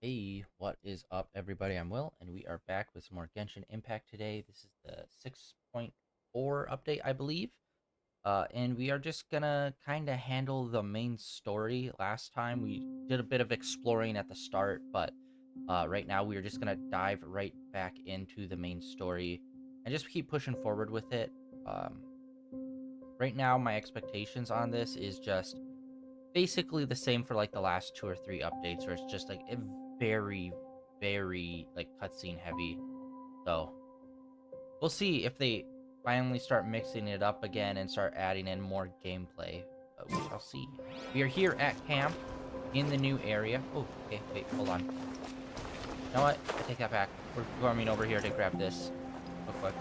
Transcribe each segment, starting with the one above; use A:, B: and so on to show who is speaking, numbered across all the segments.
A: Hey, what is up, everybody? I'm Will, and we are back with some more Genshin Impact today. This is the 6.4 update, I believe. And we are just gonna kind of handle the main story. Last time we did a bit of exploring at the start, but right now we are just gonna dive right back into the main story and just keep pushing forward with it. Um, right now, my expectations on this is just basically the same for like the last 2 or 3 updates, where it's just like a very, very like cutscene heavy. So we'll see if they finally start mixing it up again and start adding in more gameplay. We shall see. We are here at camp in the new area. Oh, okay, wait, hold on. You know what? I take that back. We're coming over here to grab this real quick.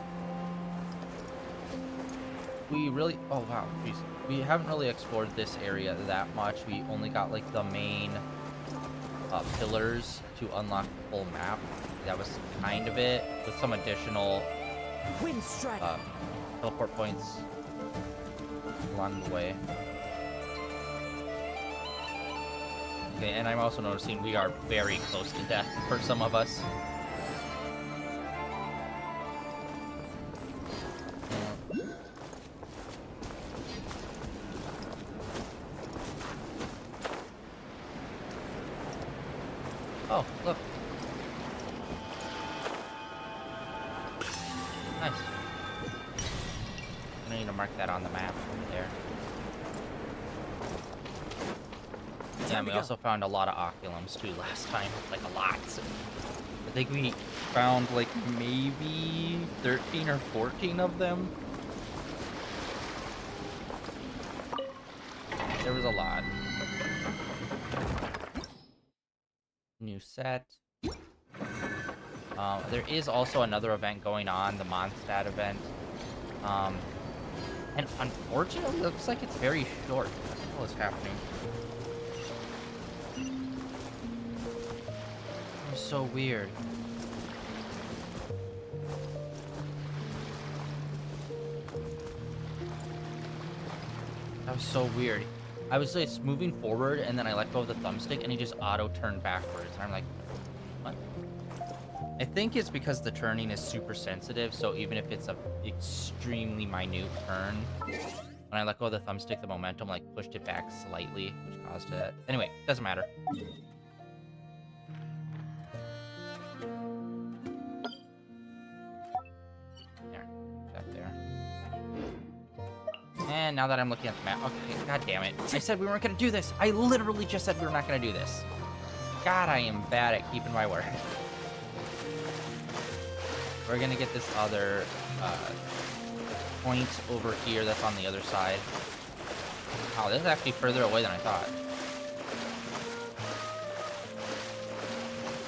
A: We really, oh wow, jeez. We haven't really explored this area that much. We only got like the main pillars to unlock the full map. That was kind of it, with some additional teleport points along the way. Okay, and I'm also noticing we are very close to death for some of us. Oh, look. Nice. I need to mark that on the map right there. Yeah, and we also found a lot of oculums too last time. Like a lot. I think we found like maybe 13 or 14 of them. There was a lot. New set. There is also another event going on, the Mondstadt event. And unfortunately, it looks like it's very short. What the hell is happening? It's so weird. That was so weird. I was just moving forward, and then I let go of the thumbstick, and he just auto-turned backwards. And I'm like, what? I think it's because the turning is super sensitive, so even if it's a extremely minute turn, when I let go of the thumbstick, the momentum like pushed it back slightly, which caused it. Anyway, doesn't matter. There, that there. And now that I'm looking at the map, okay, god damn it. I said we weren't gonna do this. I literally just said we were not gonna do this. God, I am bad at keeping my word. We're gonna get this other point over here that's on the other side. Oh, this is actually further away than I thought.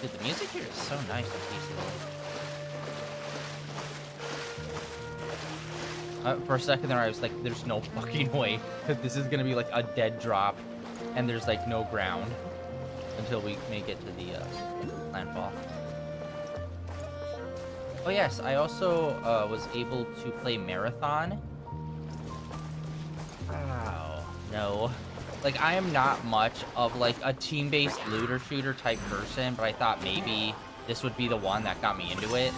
A: Dude, the music here is so nice and peaceful. For a second there, I was like, there's no fucking way that this is gonna be like a dead drop, and there's like no ground until we make it to the landfall. Oh yes, I also was able to play Marathon. Wow, no. Like, I am not much of like a team-based looter shooter type person, but I thought maybe this would be the one that got me into it.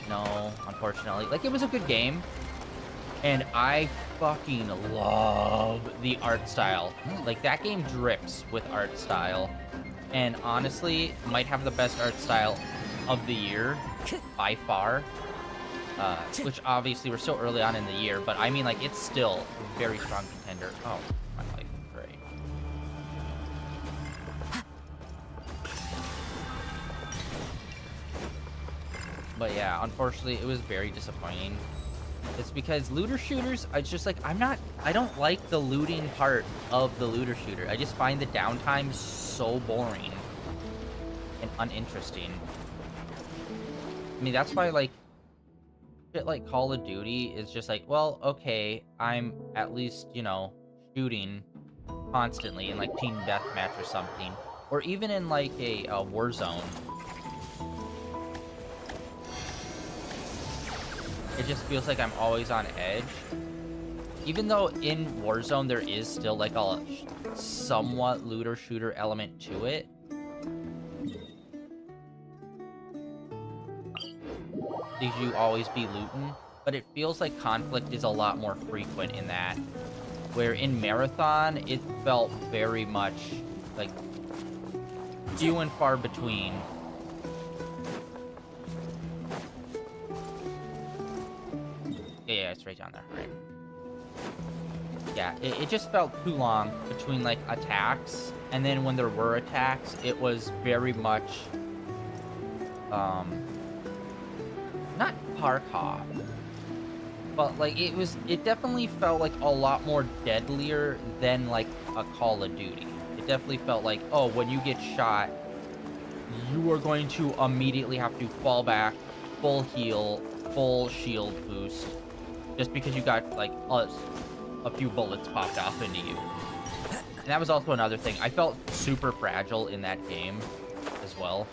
A: No, unfortunately. Like, it was a good game, and I fucking love the art style. Like, that game drips with art style, and honestly, might have the best art style of the year by far, which obviously we're still early on in the year, but I mean, like, it's still a very strong contender. Oh, my life, great. But yeah, unfortunately, it was very disappointing. It's because looter shooters, I just like, I don't like the looting part of the looter shooter. I just find the downtime so boring and uninteresting. I mean, that's why, like, shit like Call of Duty is just like, well, okay, I'm at least, you know, shooting constantly in, like, Team Deathmatch or something. Or even in, like, a Warzone. It just feels like I'm always on edge. Even though in Warzone there is still, like, a somewhat looter-shooter element to it, because you always be looting, but it feels like conflict is a lot more frequent in that. Where in Marathon, it felt very much like few and far between. Yeah, it's right down there, right? Yeah, it just felt too long between, like, attacks, and then when there were attacks, it was very much, not Tarkov, but, like, it definitely felt, like, a lot more deadlier than, like, a Call of Duty. It definitely felt like, oh, when you get shot, you are going to immediately have to fall back, full heal, full shield boost, just because you got, like, a few bullets popped off into you. And that was also another thing. I felt super fragile in that game as well.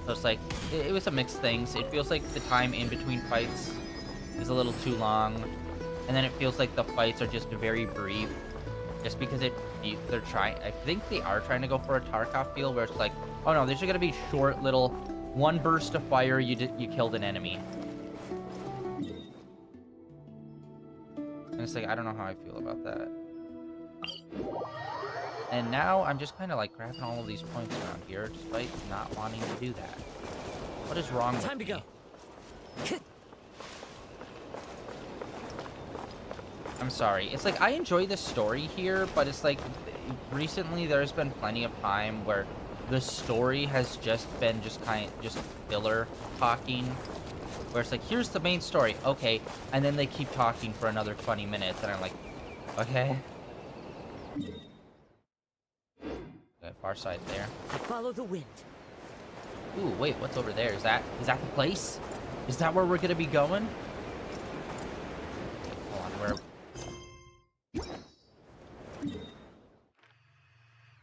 A: So it's like, it was a mixed things. It feels like the time in between fights is a little too long. And then it feels like the fights are just very brief. Just because they're trying, I think they are trying to go for a Tarkov feel where it's like, oh no, these are gonna be short little, one burst of fire, you killed an enemy. And it's like, I don't know how I feel about that. And now I'm just kind of like grabbing all of these points around here, despite not wanting to do that. What is wrong with me?
B: Time to go.
A: I'm sorry. It's like, I enjoy the story here, but it's like, recently there's been plenty of time where the story has just been just filler talking. Where it's like, here's the main story, okay, and then they keep talking for another 20 minutes, and I'm like, okay. Okay, far side there.
B: Follow the wind.
A: Ooh, wait, what's over there? Is that the place? Is that where we're gonna be going? Hold on, where?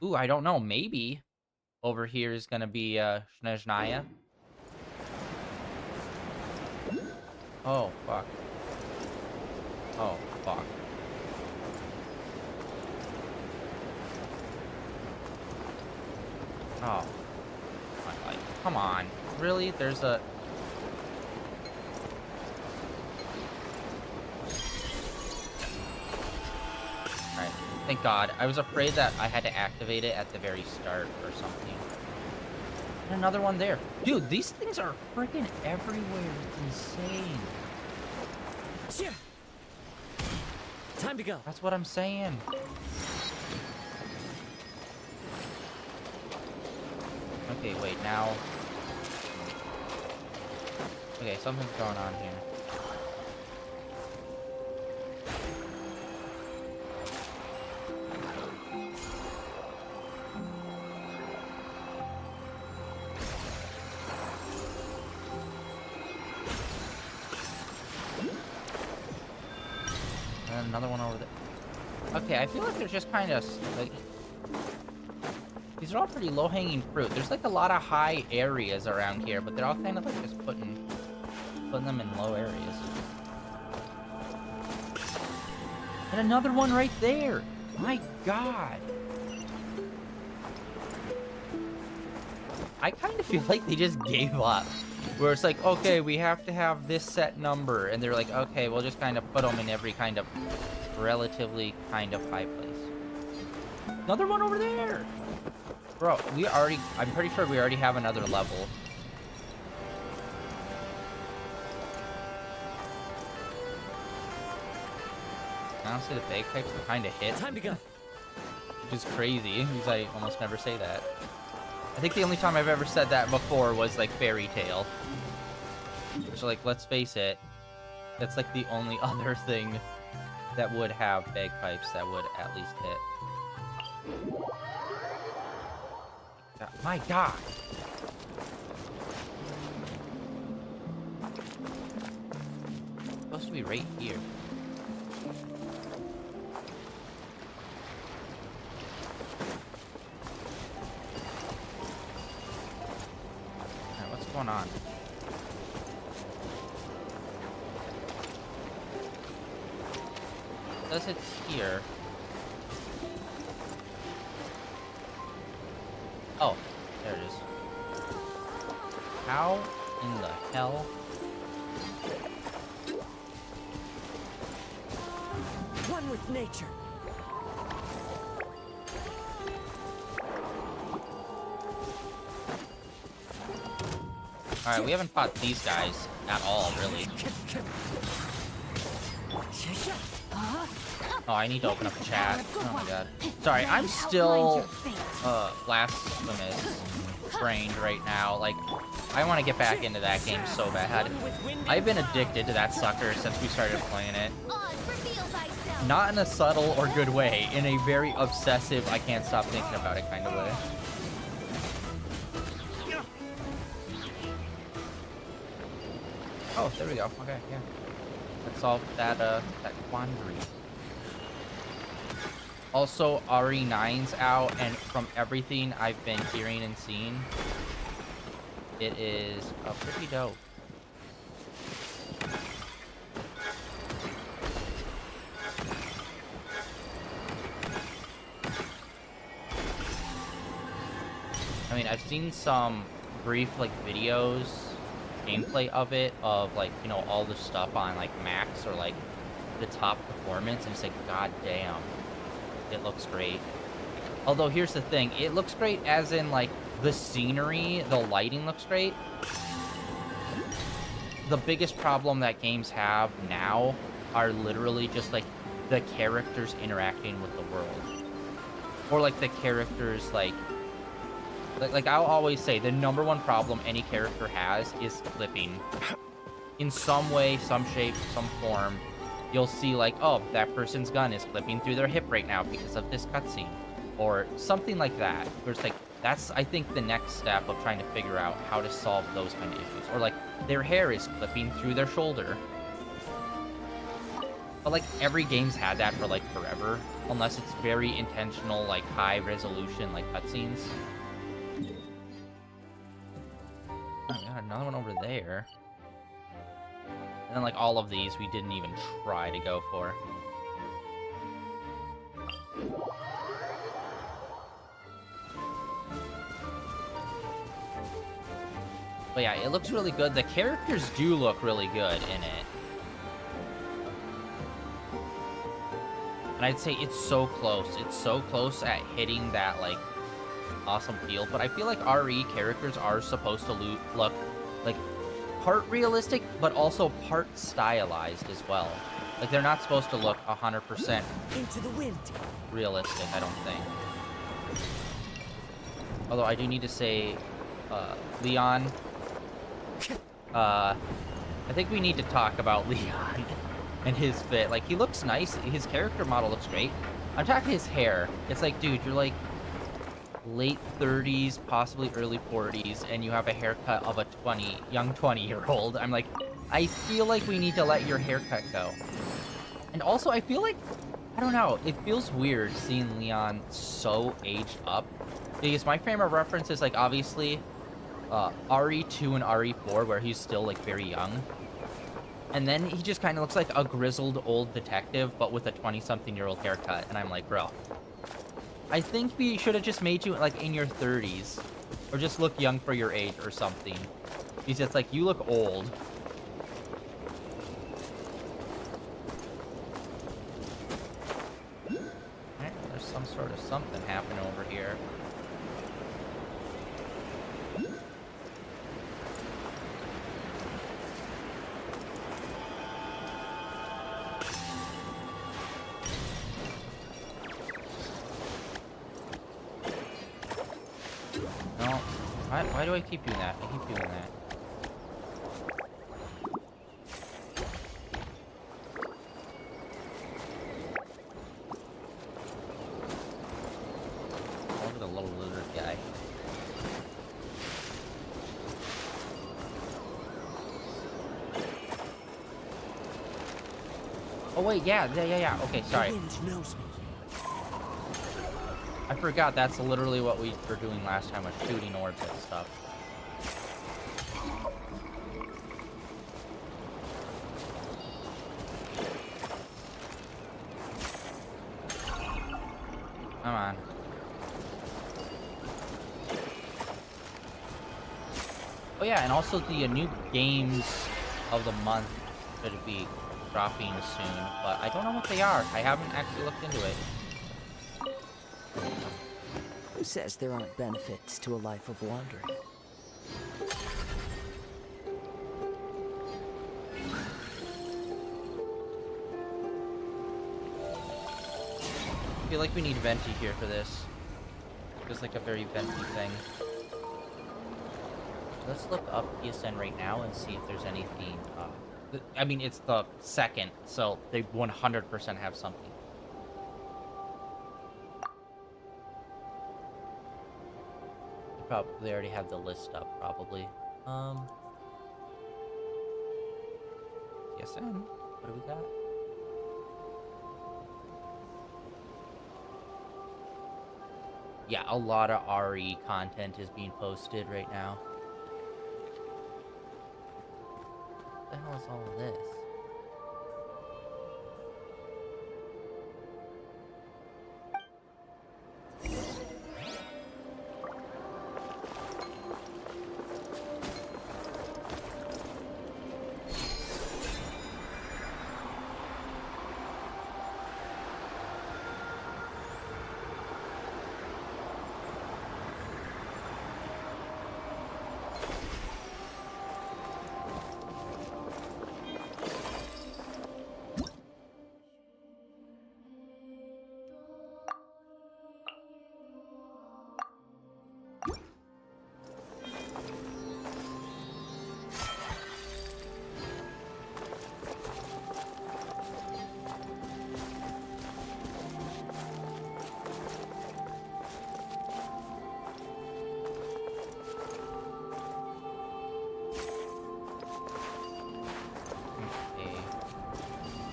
A: Ooh, I don't know, maybe over here is gonna be, Snezhnaya. Oh, fuck. Oh, fuck. Oh. My life. Come on. Really? There's a... Alright. Thank God. I was afraid that I had to activate it at the very start or something. And another one there. Dude, these things are freaking everywhere. It's insane.
B: Time to go.
A: That's what I'm saying. Okay, wait, now... Okay, something's going on here. And another one over there. Okay, I feel like there's just kind of, like... These are all pretty low-hanging fruit. There's, like, a lot of high areas around here, but they're all kind of, like, just putting them in low areas. And another one right there! My God! I kind of feel like they just gave up. Where it's like, okay, we have to have this set number. And they're like, okay, we'll just kind of put them in every kind of relatively kind of high place. Another one over there! Bro, I'm pretty sure we already have another level. Honestly, the bagpipes are kind of hit.
B: Time to go.
A: Which is crazy, because I almost never say that. I think the only time I've ever said that before was, like, Fairy Tale. Which, like, let's face it, that's, like, the only other thing that would have bagpipes that would at least hit. My God! It's supposed to be right here. Alright, what's going on? It says it's here. Oh, there it is. How in the hell?
B: One with nature.
A: Alright, we haven't fought these guys at all, really. Oh, I need to open up the chat. Oh my god. Sorry, I'm still blasphemous brained right now. Like, I want to get back into that game so bad. I've been addicted to that sucker since we started playing it. Not in a subtle or good way, in a very obsessive, I can't stop thinking about it kind of way. Oh, there we go. Okay, yeah. Let's solve that that quandary. Also, RE9's out, and from everything I've been hearing and seeing, it is pretty dope. I mean, I've seen some brief, like, videos, gameplay of it, of, like, you know, all the stuff on, like, max or, like, the top performance, and it's like, god damn, it looks great. Although, here's the thing, it looks great as in, like, the scenery, the lighting looks great. The biggest problem that games have now are literally just, like, the characters interacting with the world. Or, like, the characters, like I'll always say, the #1 problem any character has is clipping. In some way, some shape, some form, you'll see, like, oh, that person's gun is clipping through their hip right now because of this cutscene. Or something like that. Where it's like, that's, I think, the next step of trying to figure out how to solve those kind of issues. Or, like, their hair is clipping through their shoulder. But, like, every game's had that for, like, forever. Unless it's very intentional, like, high resolution, like, cutscenes. Oh, we got another one over there. And then, like, all of these we didn't even try to go for. But yeah, it looks really good. The characters do look really good in it. And I'd say it's so close. It's so close at hitting that, like, awesome feel. But I feel like RE characters are supposed to look, like, part realistic, but also part stylized as well. Like, they're not supposed to look 100%
B: Into the wind.
A: realistic, I don't think. Although I do need to say, Leon, I think we need to talk about Leon and his fit. Like, he looks nice. His character model looks great. I'm talking his hair. It's like, dude, you're like late 30s, possibly early 40s, and you have a haircut of a young 20-year-old. I'm like, I feel like we need to let your haircut go. And also, I feel like, I don't know, it feels weird seeing Leon so aged up. Because my frame of reference is, like, obviously, RE2 and RE4, where he's still, like, very young. And then he just kind of looks like a grizzled old detective, but with a 20-something-year-old haircut. And I'm like, bro, I think we should have just made you, like, in your 30s. Or just look young for your age or something. Because it's like, you look old. Alright, there's some sort of something happening over here. No. Why do I keep doing that? I keep doing that. Look at the little lizard guy. Oh wait, yeah. Okay, sorry.
B: The wind knows me.
A: I forgot that's literally what we were doing last time, was shooting orbs and stuff. Come on. Oh yeah, and also the new games of the month should be dropping soon, but I don't know what they are. I haven't actually looked into it.
B: Who says there aren't benefits to a life of wandering?
A: I feel like we need Venti here for this. Feels like a very Venti thing. Let's look up PSN right now and see if there's anything. I mean, it's the second, so they 100% have something. They already have the list up, probably. PSN. What do we got? Yeah, a lot of RE content is being posted right now. What the hell is all of this?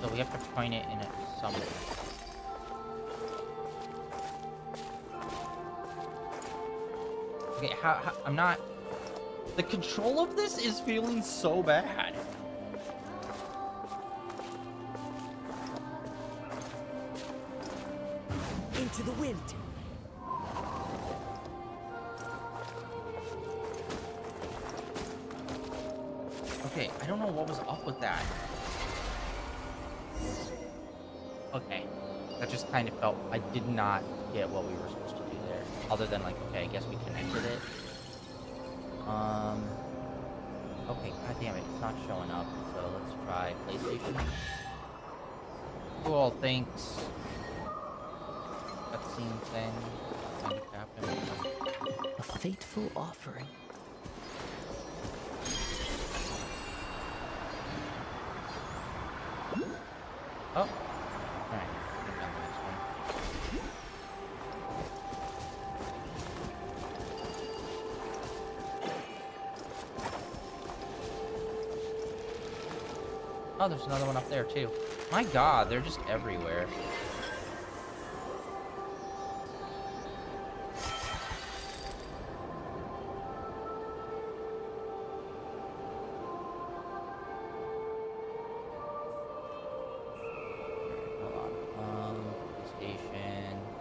A: So we have to point it in it somewhere. Okay, how I'm not... The control of this is feeling so bad.
B: Into the wind.
A: Okay, I don't know what was up with that. Okay, that just kind of felt... I did not get what we were supposed to do there. Other than, like, okay, I guess we connected it. Okay, god damn it, it's not showing up. So let's try PlayStation. Cool, thanks. Cutscene thing.
B: A fateful offering.
A: Oh. Alright, move down the next one. Oh, there's another one up there too. My god, they're just everywhere.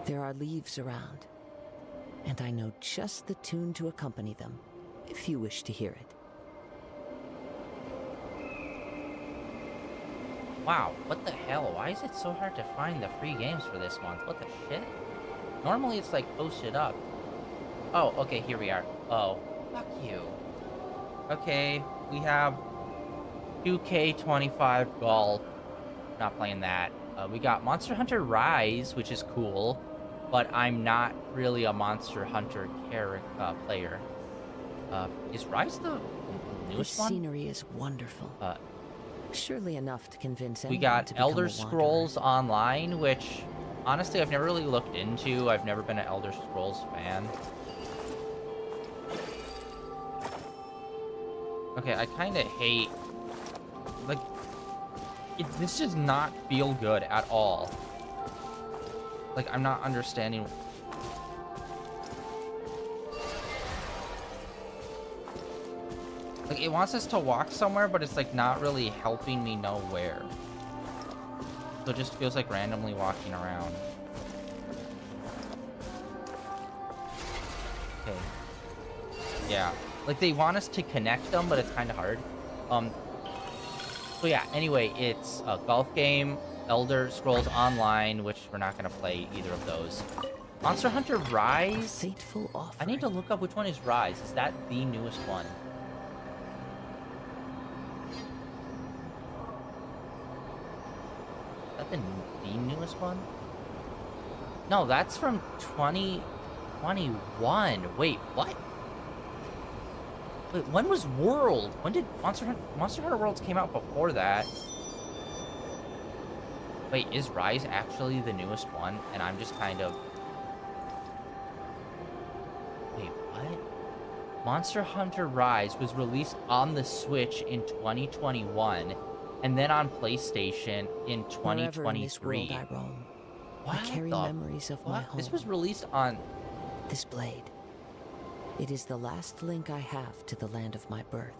B: There are leaves around, and I know just the tune to accompany them, if you wish to hear it.
A: Wow, what the hell? Why is it so hard to find the free games for this month? What the shit? Normally it's like posted up. Oh, okay, here we are. Oh, fuck you. Okay, we have 2K25 Golf. Not playing that. We got Monster Hunter Rise, which is cool, but I'm not really a Monster Hunter player. Is Rise the newest one?
B: The scenery is wonderful. Surely enough to convince
A: We
B: anyone
A: got
B: to become
A: Elder
B: a wanderer.
A: Scrolls Online, which honestly I've never really looked into. I've never been an Elder Scrolls fan. Okay, I kind of hate... Like, this does not feel good at all. Like, I'm not understanding... Like, it wants us to walk somewhere, but it's, like, not really helping me know where. So it just feels like randomly walking around. Okay. Yeah. Like, they want us to connect them, but it's kind of hard. Um, so yeah, anyway, it's a golf game, Elder Scrolls Online, which we're not going to play either of those. Monster Hunter
B: A
A: Rise?
B: fateful
A: I need
B: offering.
A: to look up which one is Rise. Is that the newest one? Is that the newest one? No, that's from 2021. Wait, what? Wait, when was World? When did Monster Hunter Worlds came out before that? Wait, is Rise actually the newest one? And I'm just kind of... Wait, what? Monster Hunter Rise was released on the Switch in 2021, and then on PlayStation in
B: Wherever in this world
A: 2023.
B: I roam,
A: What
B: I carry
A: the
B: memories of my
A: fuck?
B: home.
A: This was released on...
B: This blade. It is the last link I have to the land of my birth.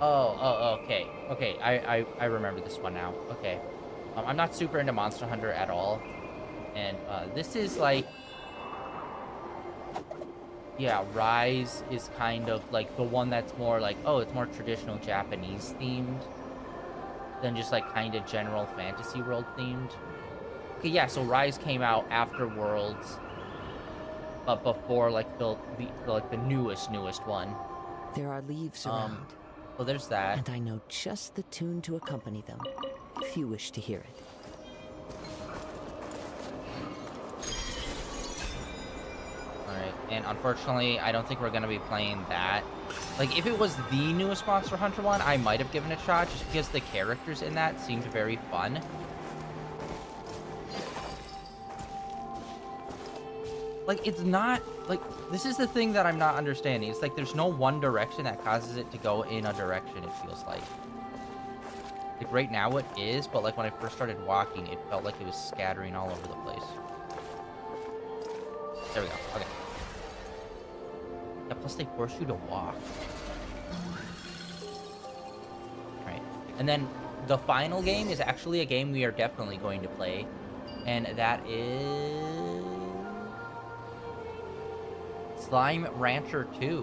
A: Oh, okay. Okay, I remember this one now. Okay. I'm not super into Monster Hunter at all. And this is like... Yeah, Rise is kind of like the one that's more like, oh, it's more traditional Japanese themed than just like kind of general fantasy world themed. Okay, yeah, so Rise came out after Worlds, but before like the newest one.
B: There are leaves around,
A: So there's that.
B: and I know just the tune to accompany them, if you wish to hear it.
A: Alright, and unfortunately, I don't think we're gonna be playing that. Like, if it was the newest Monster Hunter one, I might have given it a shot, just because the characters in that seemed very fun. Like, it's not... Like, this is the thing that I'm not understanding. It's like, there's no one direction that causes it to go in a direction, it feels like. Like, right now it is, but, like, when I first started walking, it felt like it was scattering all over the place. There we go. Okay. Yeah, plus they force you to walk. Right. And then the final game is actually a game we are definitely going to play. And that is... Slime Rancher 2.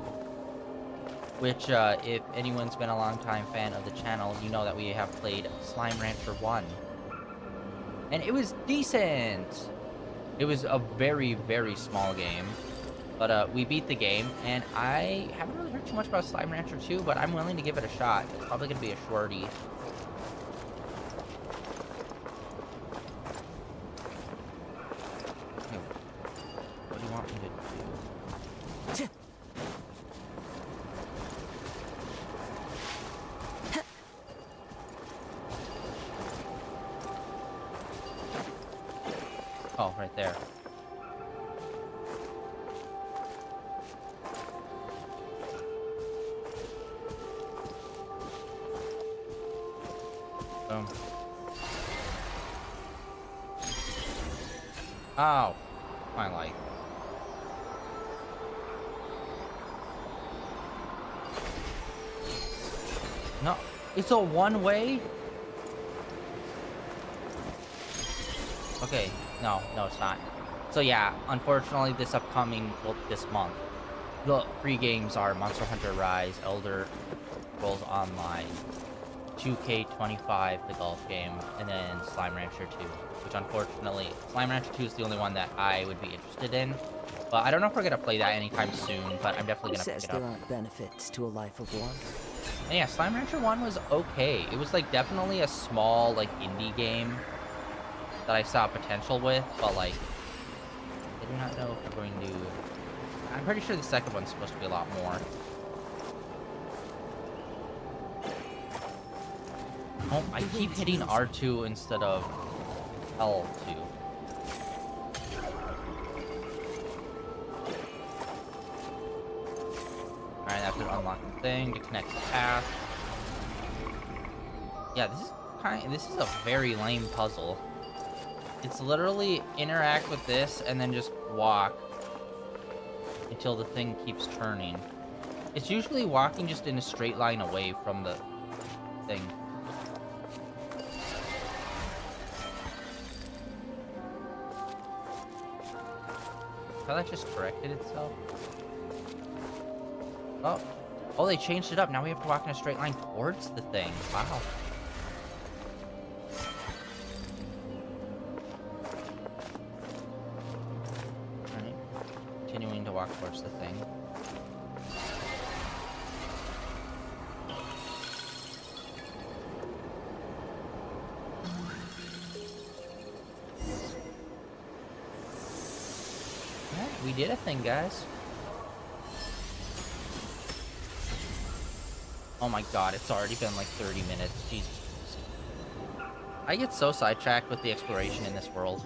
A: Which, if anyone's been a long-time fan of the channel, you know that we have played Slime Rancher 1. And it was decent! It was a very, very small game. But, we beat the game, and I haven't really heard too much about Slime Rancher 2, but I'm willing to give it a shot. It's probably gonna be a shorty. Okay, what do you want me to do? Oh, right there. Boom. Oh, my life. No, it's a one-way? Okay, no, it's not. So yeah, unfortunately, this upcoming, well, this month, the free games are Monster Hunter Rise, Elder Scrolls Online, 2K25, the golf game, and then Slime Rancher 2, which unfortunately, Slime Rancher 2 is the only one that I would be interested in. But I don't know if we're going to play that anytime soon, but I'm definitely going to pick it up.
B: There aren't benefits to a life of wandering.
A: And yeah, Slime Rancher 1 was okay. It was like definitely a small, like, indie game that I saw potential with, but like, I do not know if we're going to... I'm pretty sure the second one's supposed to be a lot more. Oh, I keep hitting R2 instead of L2. Alright, that's an unlocking thing to connect the path. Yeah, this is a very lame puzzle. It's literally interact with this and then just walk until the thing keeps turning. It's usually walking just in a straight line away from the thing. How that just corrected itself? Oh. Oh, they changed it up. Now we have to walk in a straight line towards the thing. Wow. Alright. Continuing to walk towards the thing. Alright, we did a thing, guys. Oh my god, it's already been like 30 minutes. Jesus Christ. I get so sidetracked with the exploration in this world.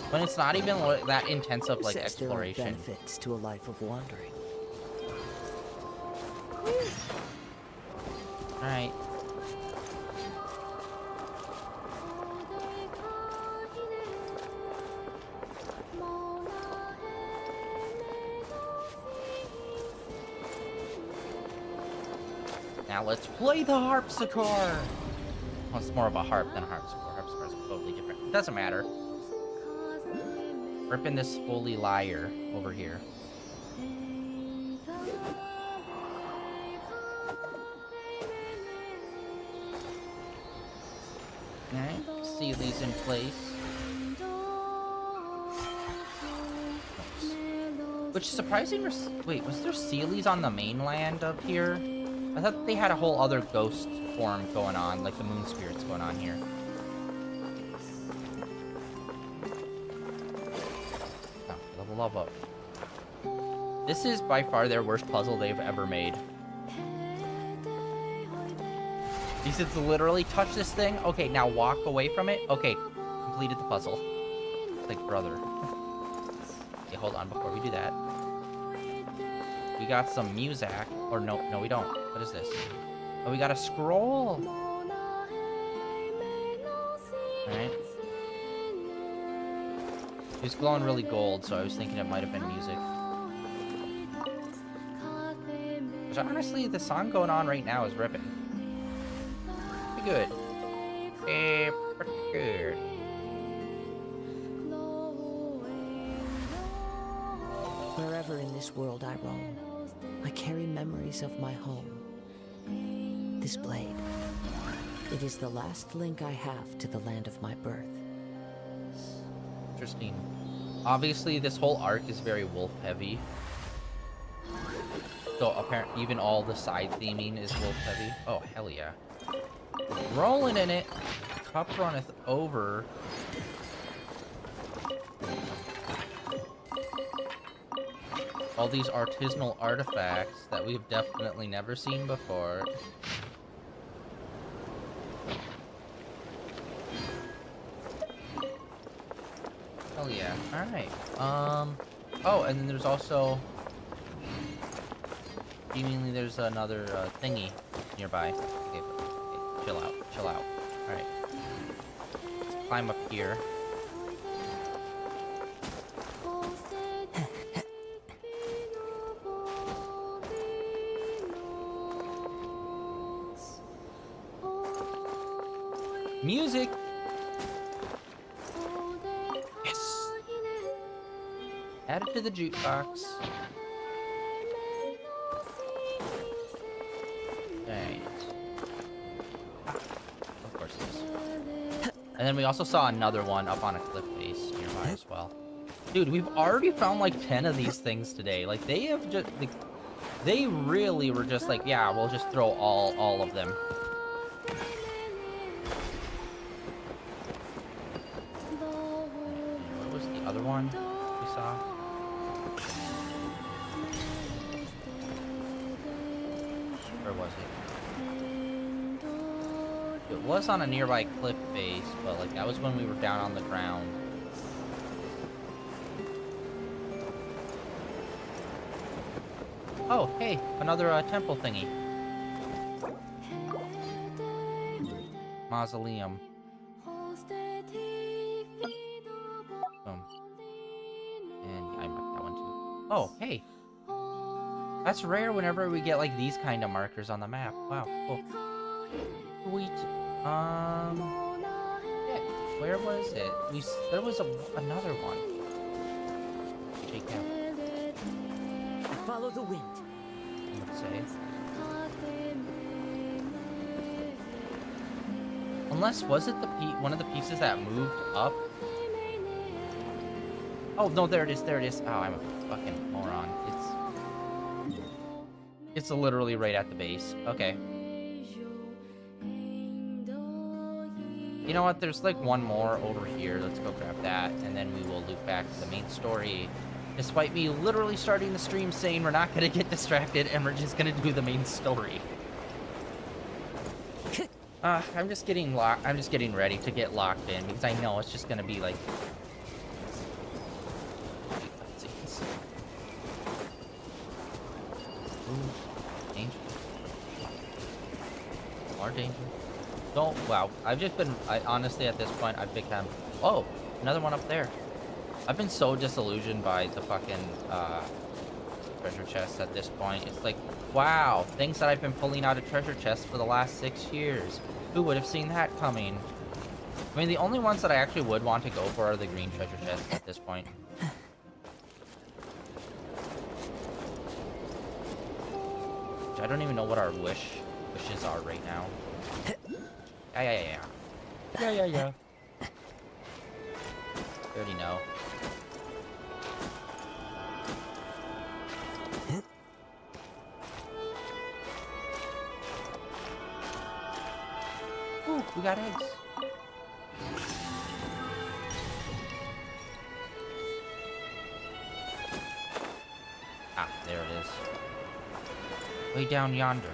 A: When it's not even that intensive, like,
B: Says there are
A: exploration.
B: benefits to a life of wandering.
A: Alright. Now let's play the harpsichord! Well, it's more of a harp than a harpsichord. Harpsichord's totally different. It doesn't matter. Ripping this holy lyre over here. Alright, Seely's in place. Which is surprising. Wait, was there Seely's on the mainland of here? I thought they had a whole other ghost form going on, like the moon spirits going on here. Oh, level love up. This is by far their worst puzzle they've ever made. He says literally touch this thing. Okay, now walk away from it. Okay, completed the puzzle. Like, brother. Okay, hold on before we do that. We got some music. Or no, we don't. What is this? Oh, we got a scroll. Alright. It's glowing really gold, so I was thinking it might have been music. Which, honestly, the song going on right now is ripping. Pretty good. Pretty good.
B: Wherever in this world I roam, I carry memories of my home. This blade. It is the last link I have to the land of my birth.
A: Interesting. Obviously, this whole arc is very wolf heavy. So apparently, even all the side theming is wolf heavy. Oh, hell yeah. Rolling in it. Cup runneth over. All these artisanal artifacts that we've definitely never seen before. Hell yeah. Alright. Oh, and then there's also... seemingly there's another thingy nearby. Okay, chill out. Chill out. Alright. Let's climb up here. Music! Yes! Add it to the jukebox. Right. Of course it is. And then we also saw another one up on a cliff face nearby as well. Dude, we've already found like 10 of these things today. Like, they have just... Like, they really were just like, yeah, we'll just throw all of them. One we saw. Where was it? It was on a nearby cliff face, but like that was when we were down on the ground. Oh, hey, another temple thingy. Mausoleum. Oh, hey. That's rare whenever we get, like, these kind of markers on the map. Wow, cool. Sweet. Yeah, where was it? There was another one. cap.
B: Follow the wind.
A: Let's say. Unless, was it the one of the pieces that moved up? Oh, no, there it is, there it is. Oh, I'm a fucking moron. It's literally right at the base. Okay. You know what? There's like one more over here. Let's go grab that, and then we will loop back to the main story. Despite me literally starting the stream saying we're not going to get distracted and we're just going to do the main story. I'm just getting ready to get locked in because I know it's just going to be like... Ooh, danger. More danger. Don't, wow. I've just been, honestly, at this point, I've become... Oh, another one up there. I've been so disillusioned by the fucking, treasure chests at this point. It's like, wow, things that I've been pulling out of treasure chests for the last 6 years. Who would have seen that coming? I mean, the only ones that I actually would want to go for are the green treasure chests at this point. Which I don't even know what our wishes are right now. Yeah. Yeah. I already know. Ooh, we got eggs. Ah, there it is. Way down yonder.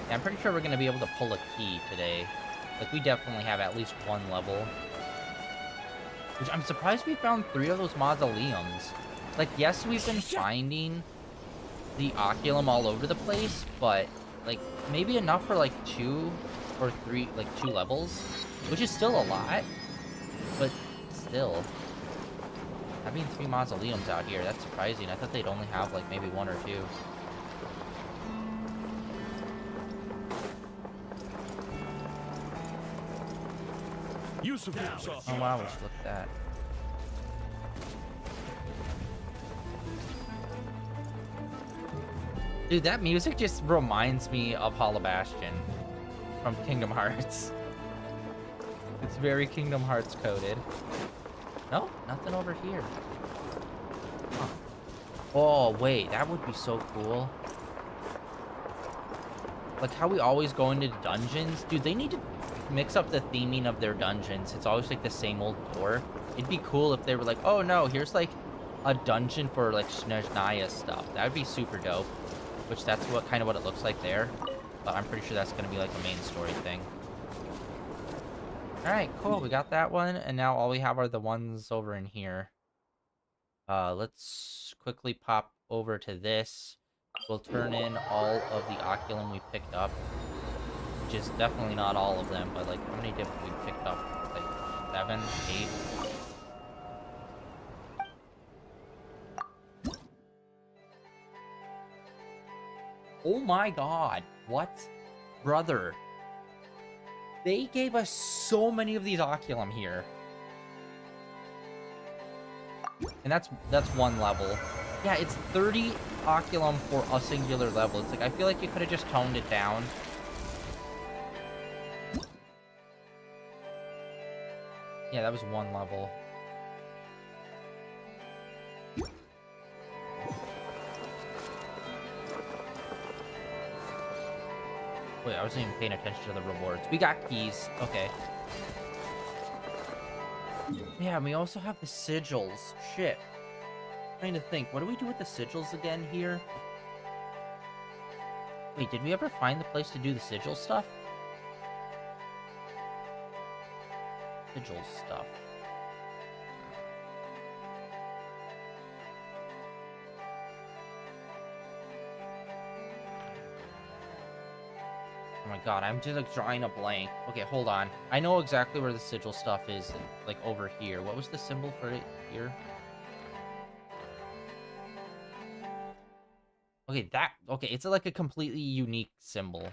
A: Yeah, I'm pretty sure we're going to be able to pull a key today. Like, we definitely have at least one level. Which I'm surprised we found 3 of those mausoleums. Like, yes, we've been finding the oculum all over the place, but, like, maybe enough for, like, 2 or 3, like, 2 levels. Which is still a lot. But, still. Having 3 mausoleums out here, that's surprising. I thought they'd only have, like, maybe 1 or 2. Oh wow, let's look at that. Dude, that music just reminds me of Hollow Bastion from Kingdom Hearts. It's very Kingdom Hearts coded. No, nothing over here. Huh. Oh, wait, that would be so cool. Like how we always go into dungeons. Dude, they need to mix up the theming of their dungeons. It's always like the same old door. It'd be cool if they were like, oh no, here's like a dungeon for like Snezhnaya stuff. That would be super dope. Which that's what kind of what it looks like there. But I'm pretty sure that's going to be like a main story thing. Alright, cool. We got that one. And now all we have are the ones over in here. Let's quickly pop over to this. We'll turn in all of the oculum we picked up. Which is definitely not all of them, but like how many did we picked up? Like 7, 8? Oh my god, what? Brother. They gave us so many of these oculum here. And that's one level. Yeah, it's 30 oculum for a singular level. It's like, I feel like you could have just toned it down. Yeah, that was one level. Wait, I wasn't even paying attention to the rewards. We got keys. Okay. Yeah, and we also have the sigils. Shit. I'm trying to think. What do we do with the sigils again here? Wait, did we ever find the place to do the sigil stuff? Sigil stuff. Oh my god, I'm just like drawing a blank. Okay, hold on. I know exactly where the sigil stuff is, like over here. What was the symbol for it here? Okay, okay, it's like a completely unique symbol.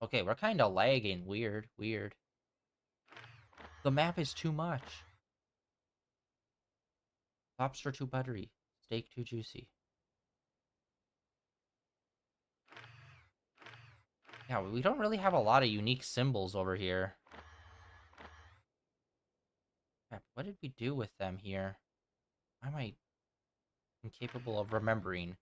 A: Okay, we're kind of lagging. Weird, weird. The map is too much. Lobster too buttery. Steak too juicy. Yeah, we don't really have a lot of unique symbols over here. Crap, what did we do with them here? Why am I incapable of remembering?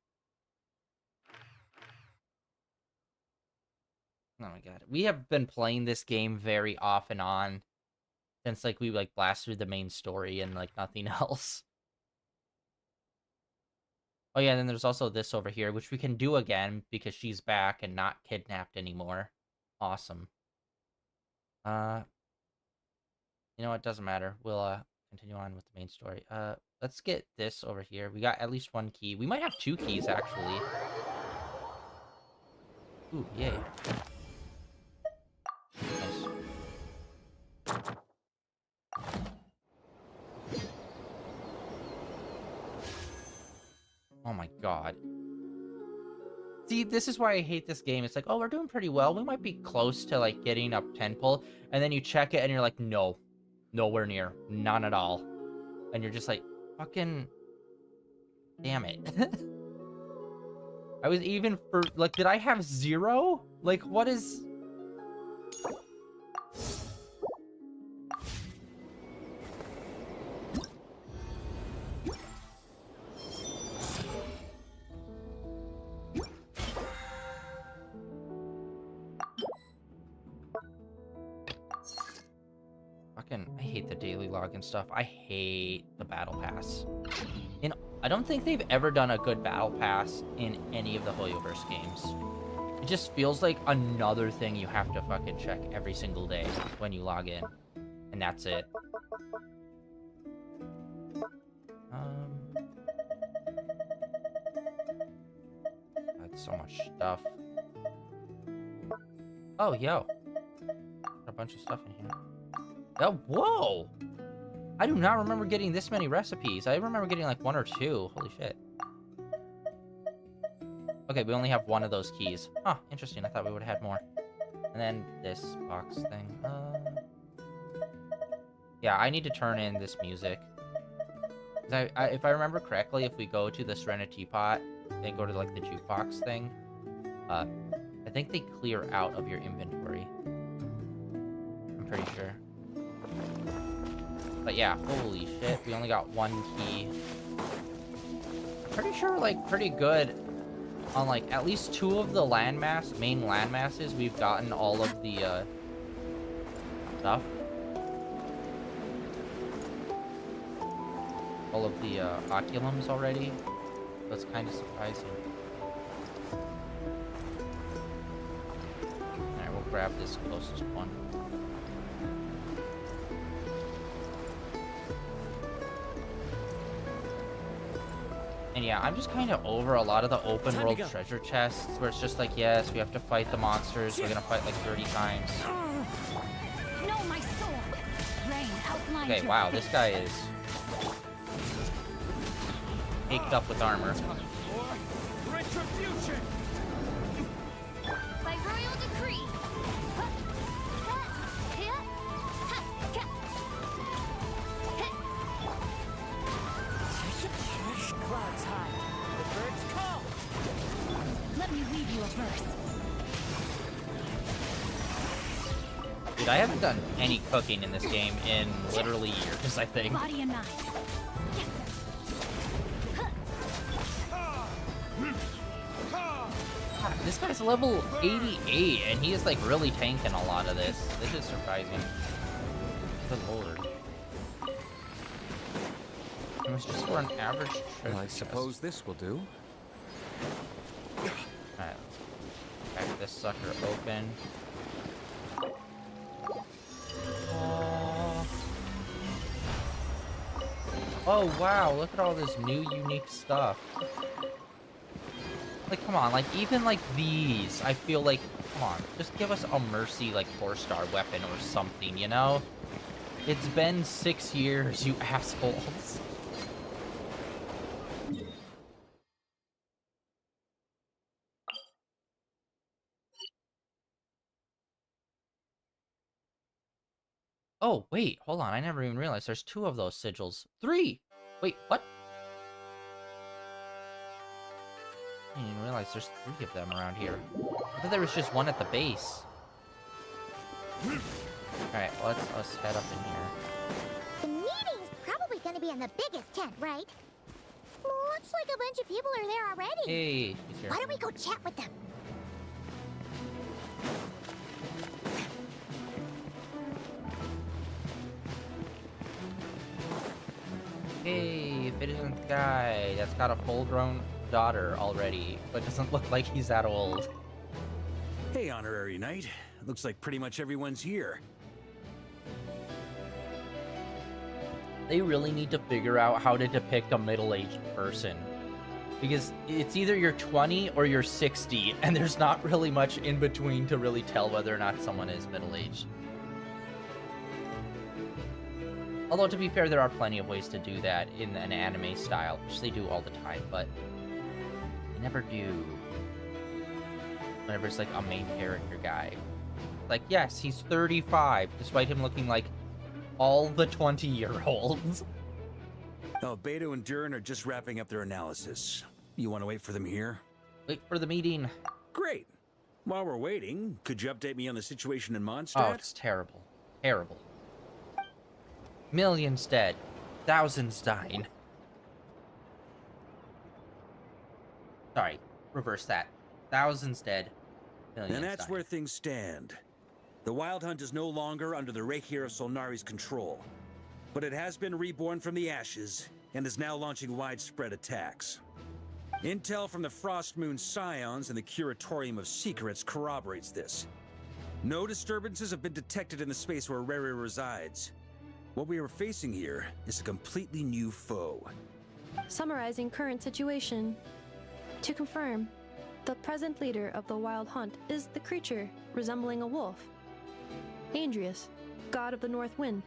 A: Oh my god. We have been playing this game very off and on since, like, we, like, blast through the main story and, like, nothing else. Oh yeah, and then there's also this over here, which we can do again because she's back and not kidnapped anymore. Awesome. You know what? Doesn't matter. We'll, continue on with the main story. Let's get this over here. We got at least one key. We might have 2 keys, actually. Ooh, yay. Nice. Oh my god. See, this is why I hate this game. It's like, oh, we're doing pretty well. We might be close to, like, getting up 10 pull. And then you check it and you're like, no. Nowhere near. None at all. And you're just like, fucking... Damn it. I was even for... Like, did I have 0? Like, what is... I hate the daily log and stuff. I hate the battle pass. I don't think they've ever done a good battle pass in any of the HoYoverse games. It just feels like another thing you have to fucking check every single day when you log in. And that's it. That's so much stuff. Oh, yo. Got a bunch of stuff in here. Oh, whoa! I do not remember getting this many recipes. I remember getting like 1 or 2. Holy shit. Okay, we only have 1 of those keys. Huh, interesting. I thought we would have had more. And then this box thing. Yeah, I need to turn in this music. If I remember correctly, if we go to the Serenity Pot, then go to like the jukebox thing, I think they clear out of your inventory. I'm pretty sure. But yeah, holy shit, we only got 1 key. I'm pretty sure we're, like, pretty good on, like, at least 2 of the main landmasses. We've gotten all of the, stuff. All of the, oculums already. That's kind of surprising. Alright, we'll grab this closest one. And yeah, I'm just kind of over a lot of the open world treasure chests where it's just like, yes, we have to fight the monsters. We're gonna fight like 30 times.
C: No, my sword. Rain outlines
A: Okay, wow, this guy is caked up with armor.
C: Retribution. By royal decree.
B: Clouds high. The birds call.
C: Let me weave you a verse.
A: Dude, I haven't done any cooking in this game in literally years, I think.
C: Body and knife.
A: God, this guy's level 88, and he is like really tanking a lot of this. This is surprising. Good lord. It was just for an average treasure
D: I suppose this will do.
A: Alright, let's crack this sucker open. Oh wow, look at all this new unique stuff. Like, come on, like, even like these, I feel like, come on, just give us a mercy, like, 4-star weapon or something, you know? It's been 6 years, you assholes. Oh, wait, hold on. I never even realized there's 2 of those sigils. 3! Wait, what? I didn't even realize there's 3 of them around here. I thought there was just 1 at the base. Alright, well, let's head up in here.
D: The meeting's probably gonna be in the biggest tent, right? Looks like a bunch of people are there already.
A: Hey, he's here.
D: Why don't we go chat with them?
A: Hey, if it isn't the guy that's got a full-grown daughter already, but doesn't look like he's that old.
E: Hey, Honorary Knight. Looks like pretty much everyone's here.
A: They really need to figure out how to depict a middle-aged person. Because it's either you're 20 or you're 60, and there's not really much in between to really tell whether or not someone is middle-aged. Although, to be fair, there are plenty of ways to do that in an anime style, which they do all the time, but they never do whenever it's like a main character guy. Like, yes, he's 35, despite him looking like all the 20-year-olds.
E: Oh, Beto and Durin are just wrapping up their analysis. You want to wait for them here?
A: Wait for the meeting.
E: Great. While we're waiting, could you update me on the situation in
A: Oh,
E: Mondstadt?
A: it's terrible. Terrible. Millions dead. Thousands dying. Sorry, reverse that. Thousands dead. Millions
E: And that's
A: dying.
E: where things stand. The Wild Hunt is no longer under the Reikir of Solnari's control, but it has been reborn from the ashes and is now launching widespread attacks. Intel from the Frostmoon Scions and the Curatorium of Secrets corroborates this. No disturbances have been detected in the space where Rere resides. What we are facing here is a completely new foe.
F: Summarizing current situation. To confirm, the present leader of the Wild Hunt is the creature resembling a wolf. Andrius, god of the North Wind.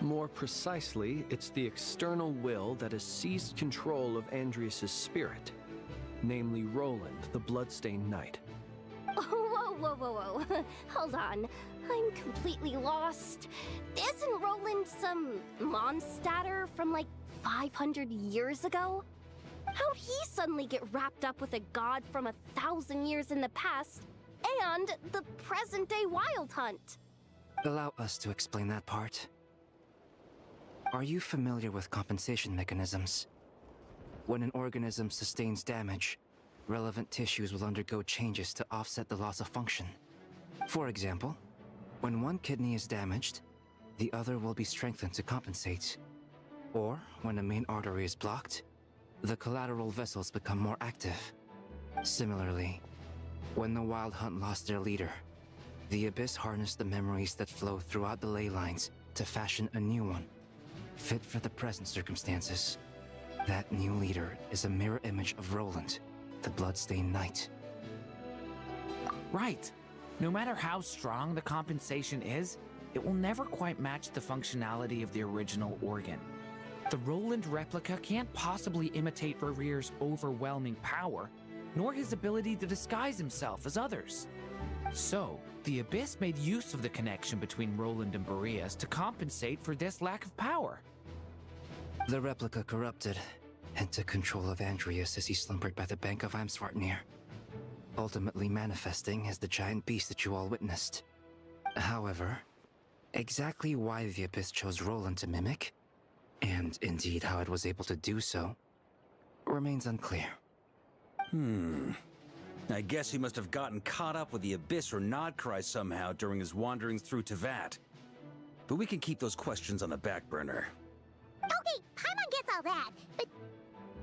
G: More precisely, it's the external will that has seized control of Andrius' spirit, namely Roland, the Bloodstained Knight.
D: Whoa, whoa, whoa, whoa. Hold on. I'm completely lost. Isn't Roland some Mondstadter from like 500 years ago? How'd he suddenly get wrapped up with a god from 1,000 years in the past and the present-day Wild Hunt?
H: Allow us to explain that part. Are you familiar with compensation mechanisms? When an organism sustains damage, relevant tissues will undergo changes to offset the loss of function. For example, when one kidney is damaged, the other will be strengthened to compensate. Or, when a main artery is blocked, the collateral vessels become more active. Similarly, when the Wild Hunt lost their leader, the Abyss harnessed the memories that flow throughout the ley lines to fashion a new one, fit for the present circumstances. That new leader is a mirror image of Roland, the Bloodstained Knight.
I: Right. No matter how strong the compensation is, it will never quite match the functionality of the original organ. The Roland replica can't possibly imitate Rere's overwhelming power, nor his ability to disguise himself as others. So, the Abyss made use of the connection between Roland and Boreas to compensate for this lack of power.
H: The replica corrupted and took control of Andrius as he slumbered by the bank of Amsvartnir, ultimately manifesting as the giant beast that you all witnessed. However, exactly why the Abyss chose Roland to mimic, and indeed how it was able to do so, remains unclear.
E: I guess he must have gotten caught up with the Abyss or Nodcry somehow during his wanderings through Teyvat. But we can keep those questions on the back burner.
D: Okay, Paimon gets all that, but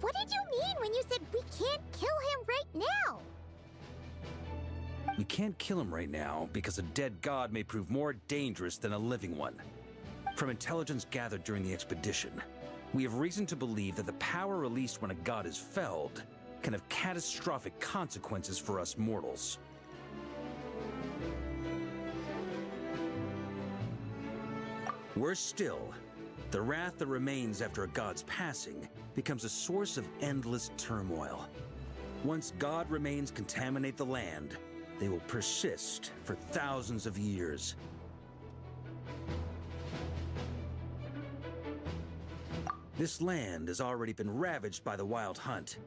D: what did you mean when you said we can't kill him right now?
E: We can't kill him right now because a dead god may prove more dangerous than a living one. From intelligence gathered during the expedition, we have reason to believe that the power released when a god is felled can have catastrophic consequences for us mortals. Worse still, the wrath that remains after a god's passing becomes a source of endless turmoil. Once god remains contaminate the land, they will persist for thousands of years. This land has already been ravaged by the Wild Hunt.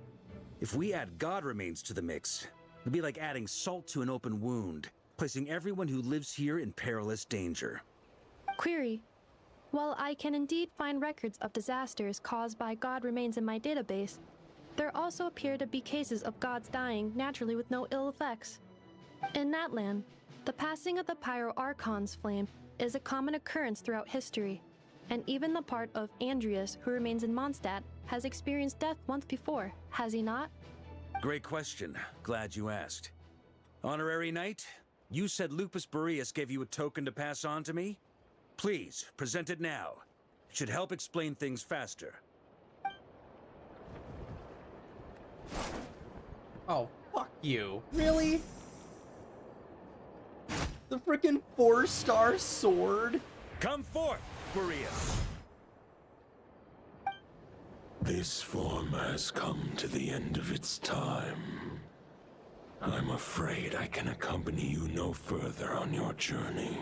E: If we add god remains to the mix, it'd be like adding salt to an open wound, placing everyone who lives here in perilous danger.
F: Query. While I can indeed find records of disasters caused by god remains in my database, there also appear to be cases of gods dying naturally with no ill effects. In that land, the passing of the pyro-archons flame is a common occurrence throughout history, and even the part of Andreas who remains in Mondstadt has experienced death once before, has he not?
E: Great question. Glad you asked. Honorary Knight, you said Lupus Boreas gave you a token to pass on to me? Please, present it now. It should help explain things faster.
A: Oh, fuck you. Really? The freaking 4-star sword?
E: Come forth, Boreas!
J: This form has come to the end of its time. I'm afraid I can accompany you no further on your journey.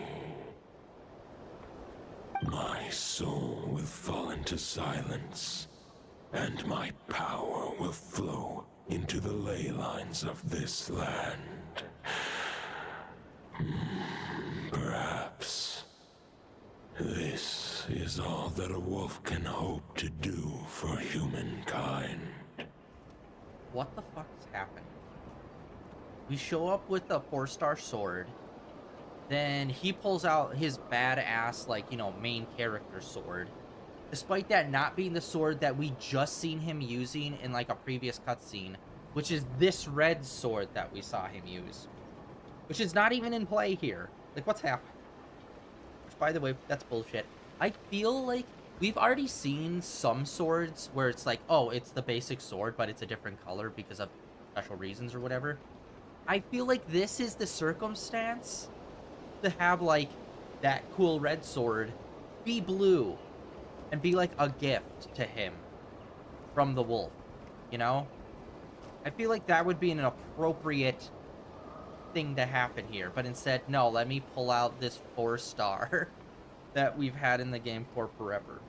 J: My soul will fall into silence, and my power will flow into the ley lines of this land. Perhaps this is all that a wolf can hope to do for humankind.
A: What the fuck is happening? We show up with a 4-star sword. Then he pulls out his badass, like, you know, main character sword. Despite that not being the sword that we just seen him using in, like, a previous cutscene. Which is this red sword that we saw him use. Which is not even in play here. Like, what's happening? Which, by the way, that's bullshit. I feel like we've already seen some swords where it's like, oh, it's the basic sword, but it's a different color because of special reasons or whatever. I feel like this is the circumstance to have, like, that cool red sword be blue and be like a gift to him from the wolf, you know? I feel like that would be an appropriate thing to happen here, but instead, no, let me pull out this 4-star that we've had in the game for forever.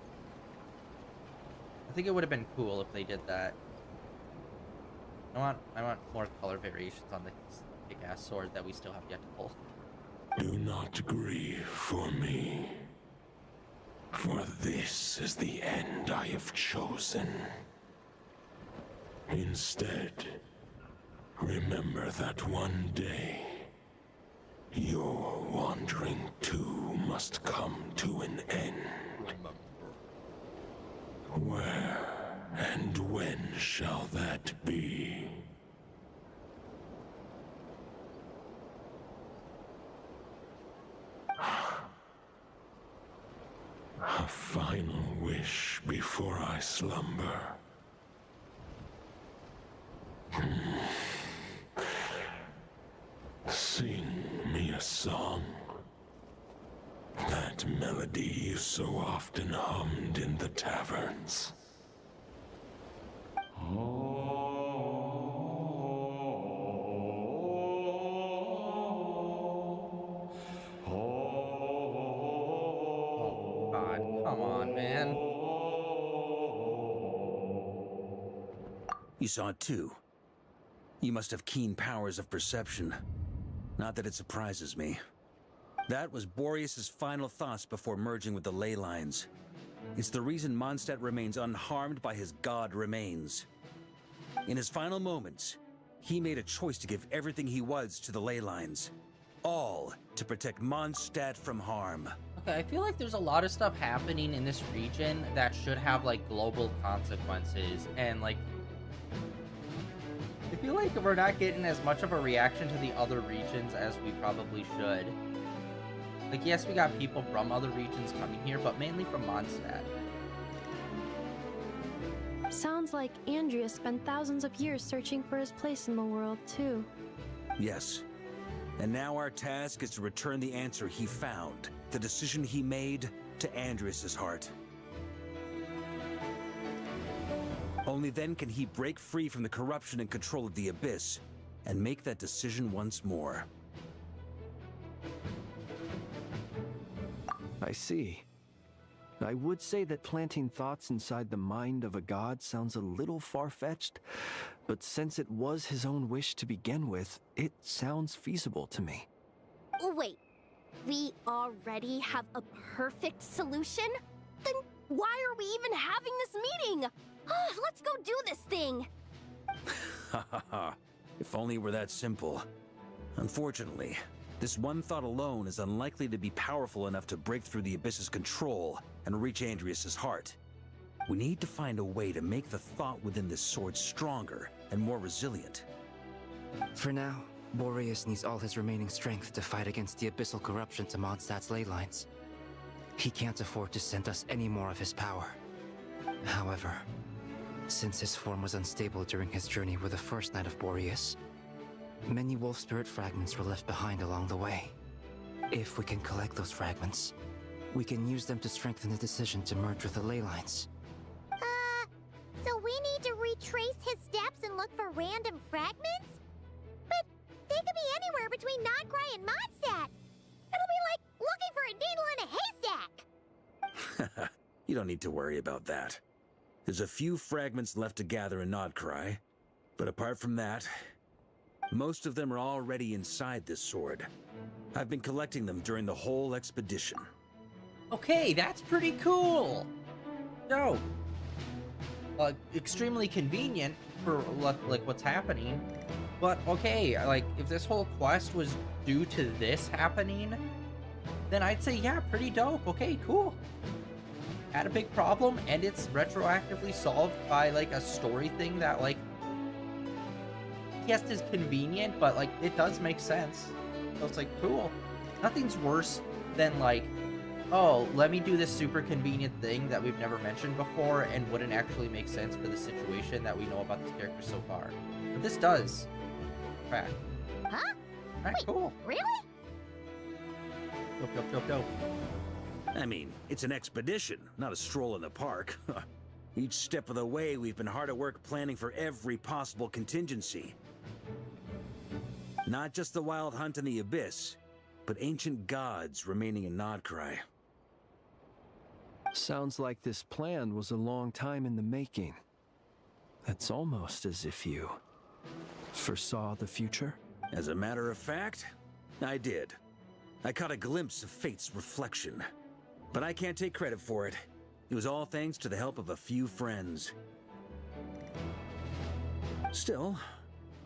A: I think it would have been cool if they did that. I want more color variations on the big-ass sword that we still have yet to pull.
J: Do not grieve for me, for this is the end I have chosen. Instead, remember that one day, your wandering too must come to an end. Where and when shall that be? A final wish before I slumber. Sing me a song. That melody you so often hummed in the taverns.
A: Oh, God, come on, man.
E: You saw it too. You must have keen powers of perception. Not that it surprises me. That was Boreas' final thoughts before merging with the ley lines. It's the reason Mondstadt remains unharmed by his god remains. In his final moments, he made a choice to give everything he was to the ley lines. All to protect Mondstadt from harm.
A: Okay, I feel like there's a lot of stuff happening in this region that should have, like, global consequences, and, like, I feel like we're not getting as much of a reaction to the other regions as we probably should. Like, yes, we got people from other regions coming here, but mainly from Mondstadt.
F: Sounds like Andreas spent thousands of years searching for his place in the world, too.
E: Yes. And now our task is to return the answer he found, the decision he made, to Andreas' heart. Only then can he break free from the corruption and control of the Abyss, and make that decision once more.
G: I see. I would say that planting thoughts inside the mind of a god sounds a little far-fetched, but since it was his own wish to begin with, it sounds feasible to me.
D: Wait, we already have a perfect solution? Then why are we even having this meeting? Let's go do this thing!
E: Ha ha ha. If only it were that simple. Unfortunately, this one thought alone is unlikely to be powerful enough to break through the Abyss's control and reach Andrias' heart. We need to find a way to make the thought within this sword stronger and more resilient.
H: For now, Boreas needs all his remaining strength to fight against the abyssal corruption to Mondstadt's ley lines. He can't afford to send us any more of his power. However, since his form was unstable during his journey with the first Knight of Boreas, many wolf spirit fragments were left behind along the way. If we can collect those fragments, we can use them to strengthen the decision to merge with the ley lines.
K: So we need to retrace his steps and look for random fragments? But they could be anywhere between Nodcry and Mondstadt. It'll be like looking for a needle in a haystack.
E: You don't need to worry about that. There's a few fragments left to gather in Nodcry, but apart from that, most of them are already inside this sword. I've been collecting them during the whole expedition.
A: Okay, that's pretty cool. No. Extremely convenient for like what's happening. But okay, like if this whole quest was due to this happening, then I'd say yeah, pretty dope. Okay, cool. Had a big problem and it's retroactively solved by like a story thing that like yes is convenient, but like it does make sense. So it's like cool. Nothing's worse than like, oh, let me do this super convenient thing that we've never mentioned before and wouldn't actually make sense for the situation that we know about this character so far. But this does. Right.
K: Huh?
A: Right,
K: Wait,
A: cool.
K: really?
A: Dope, dope, dope, dope.
E: I mean, it's an expedition, not a stroll in the park. Each step of the way, we've been hard at work planning for every possible contingency. Not just the wild hunt in the abyss, but ancient gods remaining in Nodcry.
G: Sounds like this plan was a long time in the making. It's almost as if you foresaw the future.
E: As a matter of fact, I did. I caught a glimpse of fate's reflection. But I can't take credit for it. It was all thanks to the help of a few friends. Still,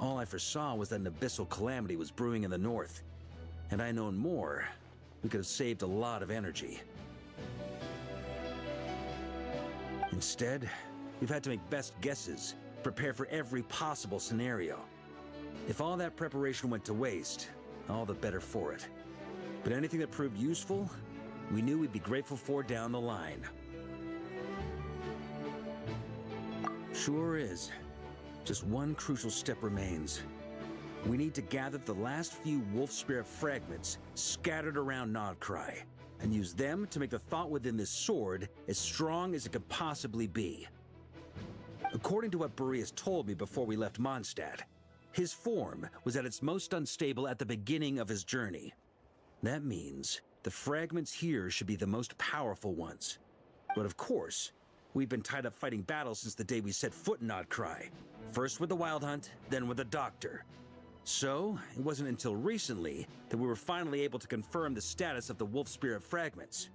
E: all I foresaw was that an abyssal calamity was brewing in the north. Had I known more, we could have saved a lot of energy. Instead, we've had to make best guesses, prepare for every possible scenario. If all that preparation went to waste, all the better for it. But anything that proved useful, we knew we'd be grateful for down the line. Sure is. Just one crucial step remains. We need to gather the last few wolf spirit fragments scattered around Nodcry, and use them to make the thought within this sword as strong as it could possibly be. According to what Boreas told me before we left Mondstadt, his form was at its most unstable at the beginning of his journey. That means the fragments here should be the most powerful ones. But of course, we've been tied up fighting battles since the day we set foot in Nodcry. First with the Wild Hunt, then with the Doctor. So, it wasn't until recently that we were finally able to confirm the status of the Wolf Spirit fragments.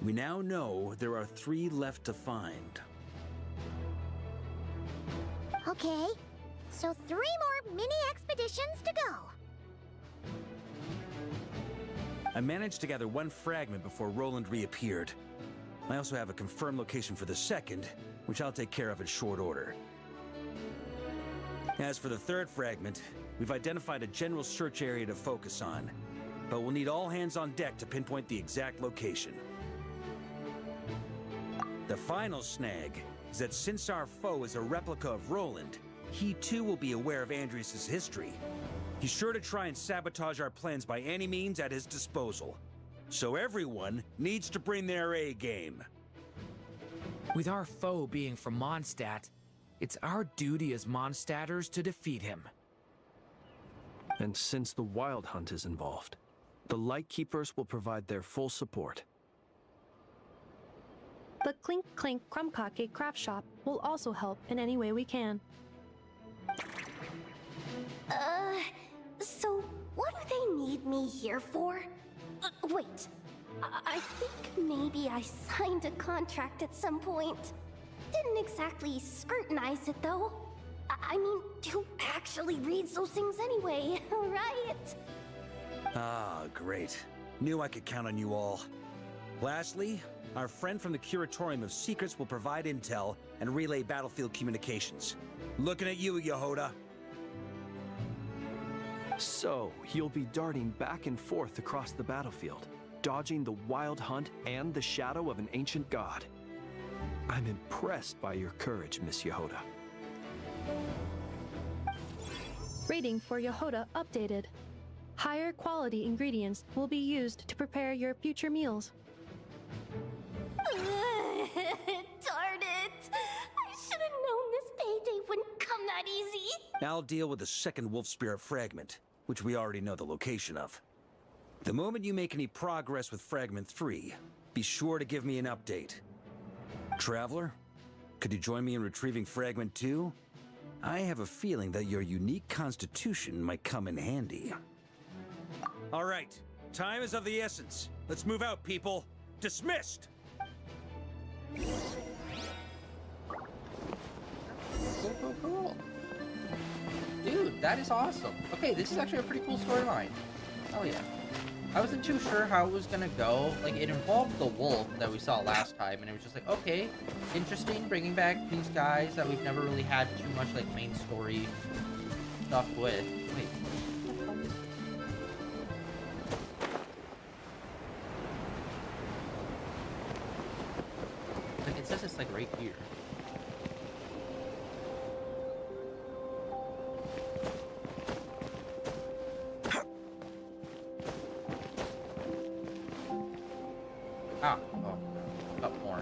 E: We now know there are 3 left to find.
K: Okay, so 3 more mini expeditions to go.
E: I managed to gather 1 fragment before Roland reappeared. I also have a confirmed location for the second, which I'll take care of in short order. As for the 3rd fragment, we've identified a general search area to focus on, but we'll need all hands on deck to pinpoint the exact location. The final snag is that since our foe is a replica of Roland, he too will be aware of Andrias' history. He's sure to try and sabotage our plans by any means at his disposal. So everyone needs to bring their A game.
I: With our foe being from Mondstadt, it's our duty as Mondstadters to defeat him.
G: And since the Wild Hunt is involved, the Lightkeepers will provide their full support.
F: The Clink Clink Krumkake craft shop will also help in any way we can.
D: So what do they need me here for? Wait. I think maybe I signed a contract at some point. Didn't exactly scrutinize it, though. I mean, who actually reads those things anyway, right?
E: Ah, great. Knew I could count on you all. Lastly, our friend from the Curatorium of Secrets will provide intel and relay battlefield communications. Looking at you, Yehoda.
G: So, you'll be darting back and forth across the battlefield, dodging the wild hunt and the shadow of an ancient god. I'm impressed by your courage, Miss Yehoda.
F: Rating for Yehoda updated. Higher quality ingredients will be used to prepare your future meals.
D: Darn it! I should have known this payday wouldn't come that easy.
E: I'll deal with the second wolf spirit fragment, which we already know the location of. The moment you make any progress with Fragment 3, be sure to give me an update. Traveler, could you join me in retrieving Fragment 2? I have a feeling that your unique constitution might come in handy. All right, time is of the essence. Let's move out, people. Dismissed!
A: Cool. Dude, that is awesome. Okay, this is actually a pretty cool storyline. Oh yeah. I wasn't too sure how it was gonna go. Like, it involved the wolf that we saw last time, and it was just like, okay, interesting, bringing back these guys that we've never really had too much, like, main story stuff with. Wait, what the hell is this? Like, it says it's, like, right here. Ah, oh, look up more.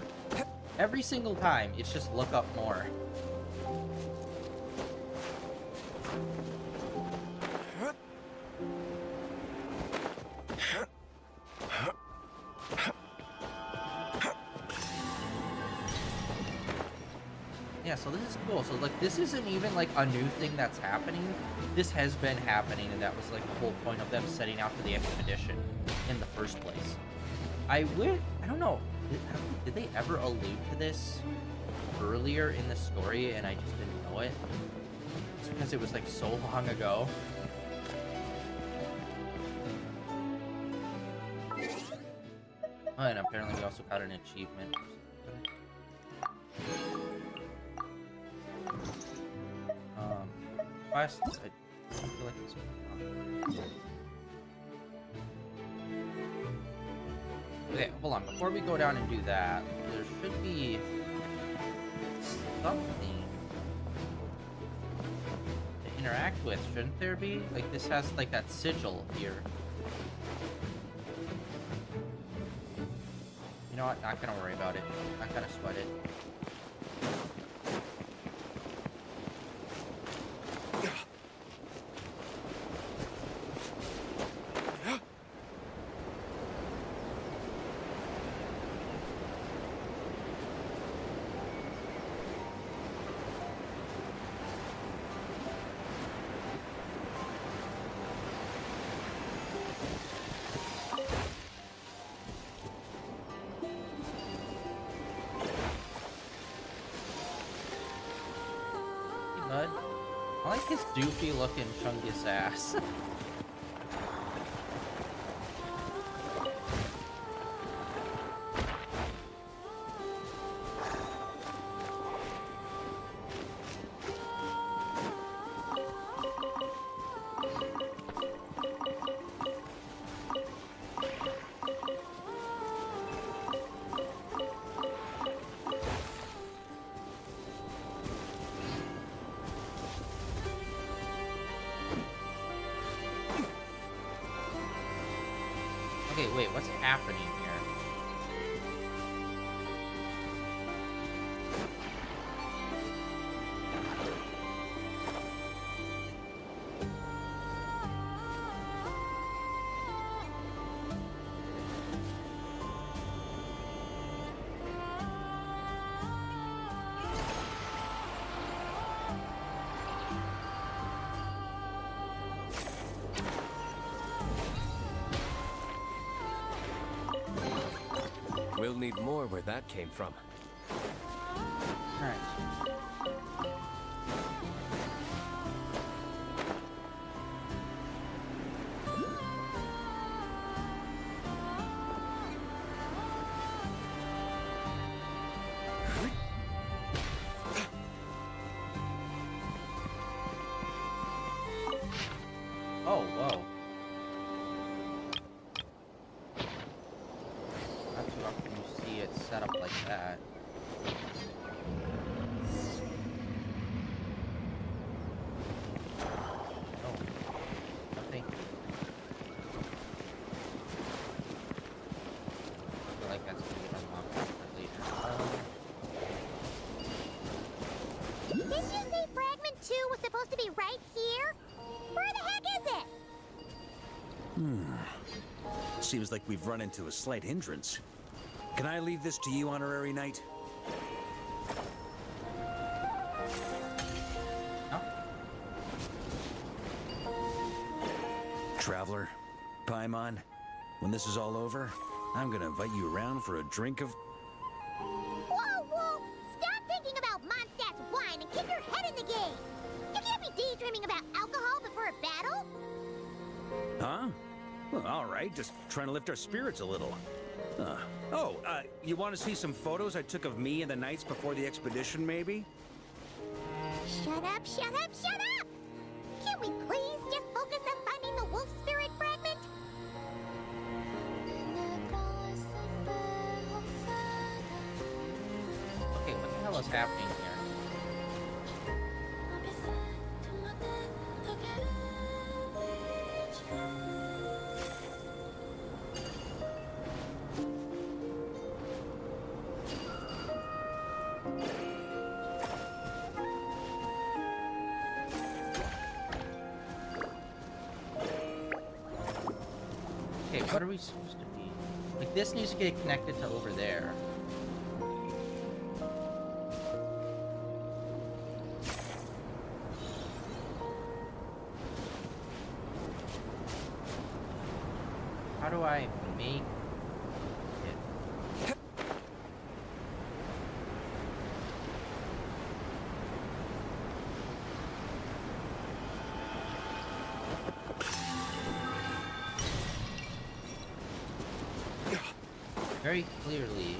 A: Every single time, it's just look up more. Yeah, so this is cool. So, like, this isn't even, like, a new thing that's happening. This has been happening, and that was, like, the whole point of them setting out for the expedition in the first place. I don't know, did they ever allude to this earlier in the story and I just didn't know it? It's because it was like so long ago. Oh, and apparently we also got an achievement. Quests, I don't feel like it's okay, hold on. Before we go down and do that, there should be something to interact with, shouldn't there be? Like, this has, like, that sigil here. You know what? Not gonna worry about it. Not gonna sweat it. Bud. I like his doofy looking Chungus ass. Okay, wait, what's happening here?
L: need more where that came from.
A: Alright. Oh, whoa. Not too often you see it set up like that. Oh, nothing. I feel like that's gonna get unlocked for later.
K: Didn't you say Fragment 2 was supposed to be right here? Where the heck is it?
E: Seems like we've run into a slight hindrance. Can I leave this to you, Honorary Knight?
A: No?
E: Traveler, Paimon, when this is all over, I'm gonna invite you around for a drink of...
K: Whoa, whoa! Stop thinking about Mondstadt's wine and keep your head in the game! You can't be daydreaming about alcohol before a battle!
E: Huh? Well, all right, just trying to lift our spirits a little. You want to see some photos I took of me and the knights before the expedition, maybe?
K: Shut up, shut up, shut up! Can't we please just focus on finding the wolf spirit fragment?
A: Okay, what the hell is happening here? Okay, what are we supposed to be? Like, this needs to get connected to over there. How do I make it? Very clearly.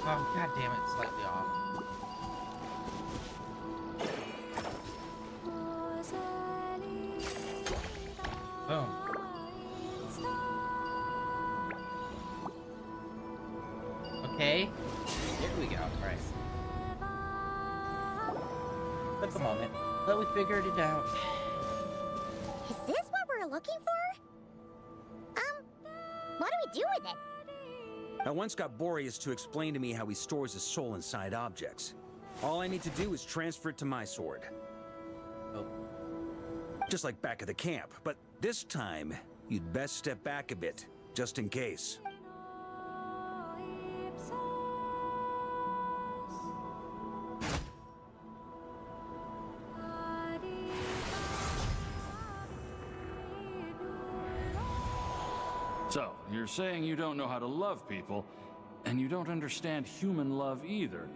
A: Oh, god damn it, slightly off. Boom. Okay. Here we go. Right. Took a moment, but we figured it out.
K: Is this what we're looking for? What do we do with it?
E: I once got Boreas to explain to me how he stores his soul inside objects. All I need to do is transfer it to my sword.
A: Oh.
E: Just like back at the camp, but this time, you'd best step back a bit, just in case.
M: So, you're saying you don't know how to love people, and you don't understand human love either.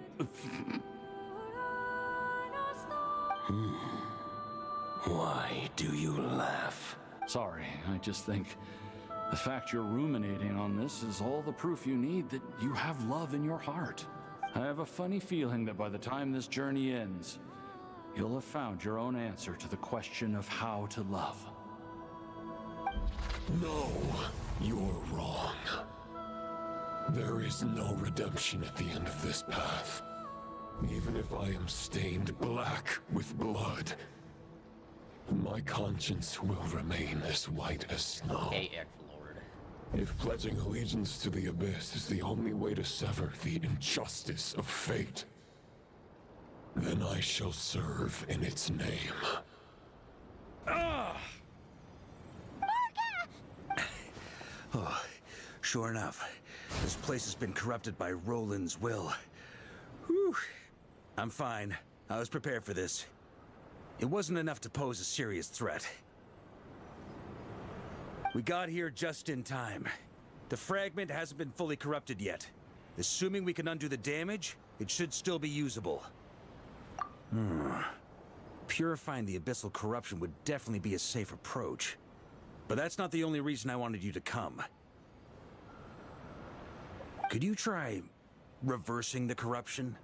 J: Why do you laugh?
M: Sorry, I just think The fact you're ruminating on this is all the proof you need that you have love in your heart. I have a funny feeling that by the time this journey ends, you'll have found your own answer to the question of how to love.
J: No, you're wrong. There is no redemption at the end of this path. Even if I am stained black with blood, my conscience will remain as white as snow.
A: Hey, Lord.
J: If pledging allegiance to the Abyss is the only way to sever the injustice of fate, then I shall serve in its name.
E: Oh, sure enough, this place has been corrupted by Roland's will. Whew. I'm fine. I was prepared for this. It wasn't enough to pose a serious threat. We got here just in time. The fragment hasn't been fully corrupted yet. Assuming we can undo the damage, it should still be usable. Purifying the abyssal corruption would definitely be a safe approach. But that's not the only reason I wanted you to come. Could you try reversing the corruption?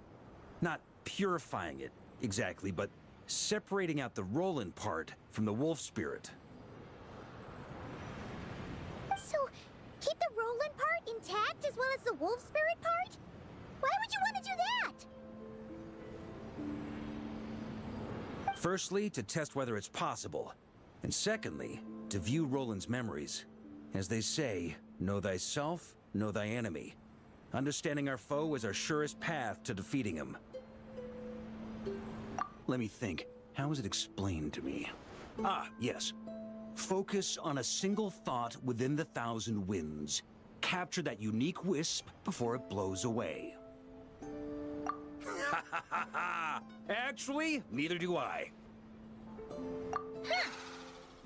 E: Not purifying it, exactly, but separating out the Roland part from the wolf spirit.
K: So, keep the Roland part intact as well as the wolf spirit part? Why would you want to do that?
E: Firstly, to test whether it's possible. And secondly, to view Roland's memories. As they say, know thyself, know thy enemy. Understanding our foe is our surest path to defeating him. Let me think. How was it explained to me? Ah, yes. Focus on a single thought within the 1,000 winds. Capture that unique wisp before it blows away. Ha ha ha ha! Actually, neither do I.
K: Huh.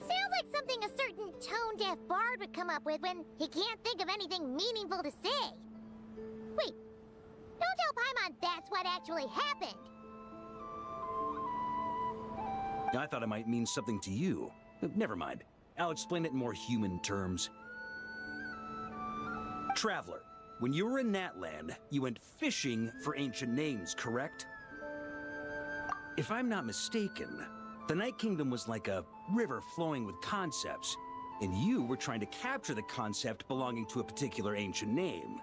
K: Sounds like something a certain tone-deaf bard would come up with when he can't think of anything meaningful to say. Wait, don't tell Paimon that's what actually happened.
E: I thought it might mean something to you. Never mind. I'll explain it in more human terms. Traveler, when you were in Natland, you went fishing for ancient names, correct? If I'm not mistaken, the Night Kingdom was like a river flowing with concepts, and you were trying to capture the concept belonging to a particular ancient name.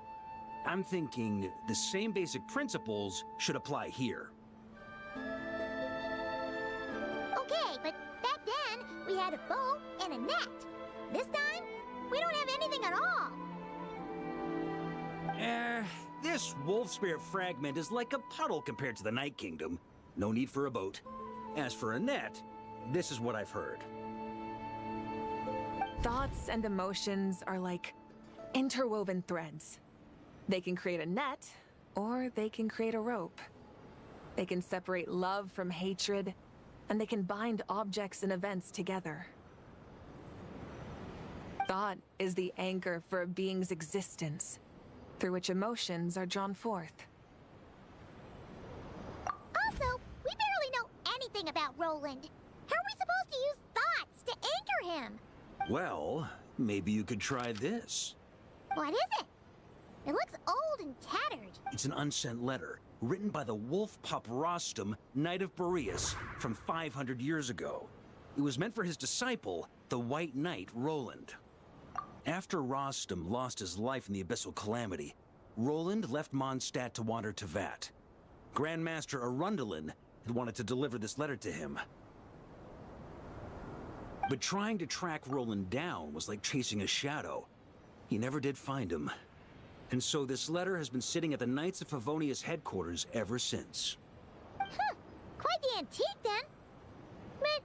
E: I'm thinking the same basic principles should apply here.
K: Okay, but back then, we had a bow and a net. This time, we don't have anything at all.
E: This wolf spirit fragment is like a puddle compared to the Night Kingdom. No need for a boat. As for a net, this is what I've heard.
L: Thoughts and emotions are like interwoven threads. They can create a net, or they can create a rope. They can separate love from hatred, and they can bind objects and events together. Thought is the anchor for a being's existence, through which emotions are drawn forth.
K: Also, we barely know anything about Roland. How are we supposed to use thoughts to anchor him?
E: Well, maybe you could try this.
K: What is it? It looks old and tattered.
E: It's an unsent letter, written by the wolf pup Rostam, Knight of Boreas, from 500 years ago. It was meant for his disciple, the White Knight Roland. After Rostam lost his life in the Abyssal Calamity, Roland left Mondstadt to wander Teyvat. Grandmaster Arundelen had wanted to deliver this letter to him. But trying to track Roland down was like chasing a shadow. He never did find him. And so this letter has been sitting at the Knights of Favonia's headquarters ever since.
K: Quite the antique then. But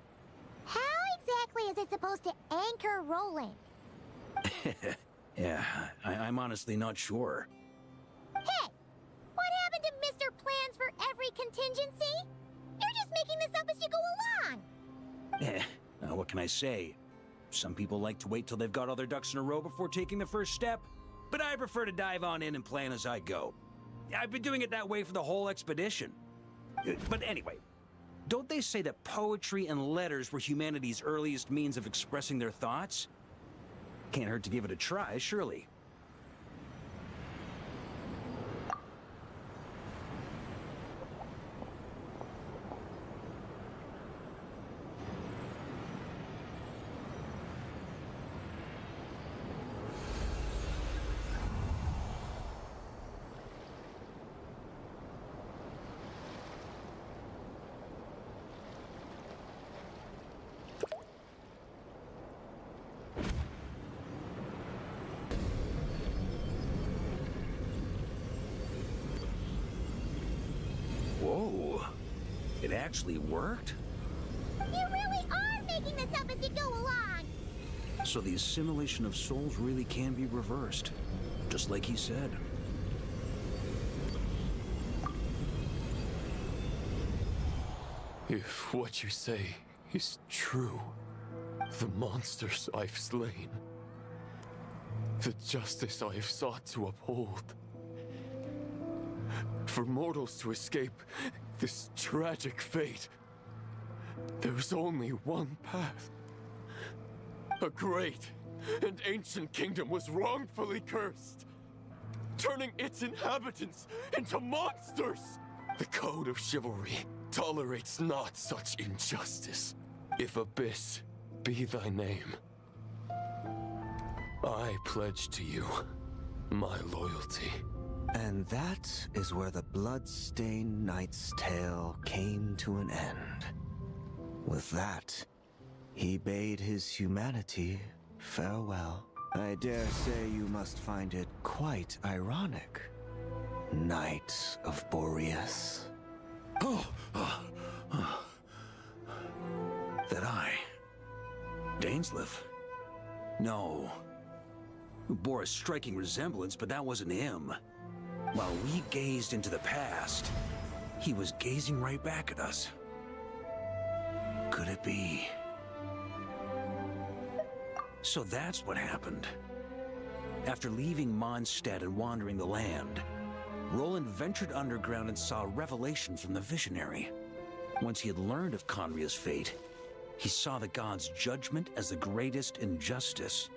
K: how exactly is it supposed to anchor Roland?
E: Yeah, I'm honestly not sure.
K: Hey! What happened to Mr. Plans for every contingency? You're just making this up as you go along!
E: What can I say? Some people like to wait till they've got all their ducks in a row before taking the first step, but I prefer to dive on in and plan as I go. I've been doing it that way for the whole expedition. But anyway, don't they say that poetry and letters were humanity's earliest means of expressing their thoughts? Can't hurt to give it a try, surely. Whoa. It actually worked?
K: You really are making this up as you go along!
E: So the assimilation of souls really can be reversed. Just like he said.
J: If what you say is true, the monsters I've slain, the justice I have sought to uphold, for mortals to escape this tragic fate, there's only one path. A great and ancient kingdom was wrongfully cursed, turning its inhabitants into monsters. The code of chivalry tolerates not such injustice. If Abyss be thy name, I pledge to you my loyalty.
N: And that is where the blood-stained knight's tale came to an end. With that, he bade his humanity farewell. I dare say you must find it quite ironic, Knight of Boreas.
E: That I... Dainsleif? No. Bore a striking resemblance, but that wasn't him. While we gazed into the past, he was gazing right back at us. Could it be? So that's what happened. After leaving Mondstadt and wandering the land, Roland ventured underground and saw a revelation from the Visionary. Once he had learned of Conria's fate, he saw the gods' judgment as the greatest injustice.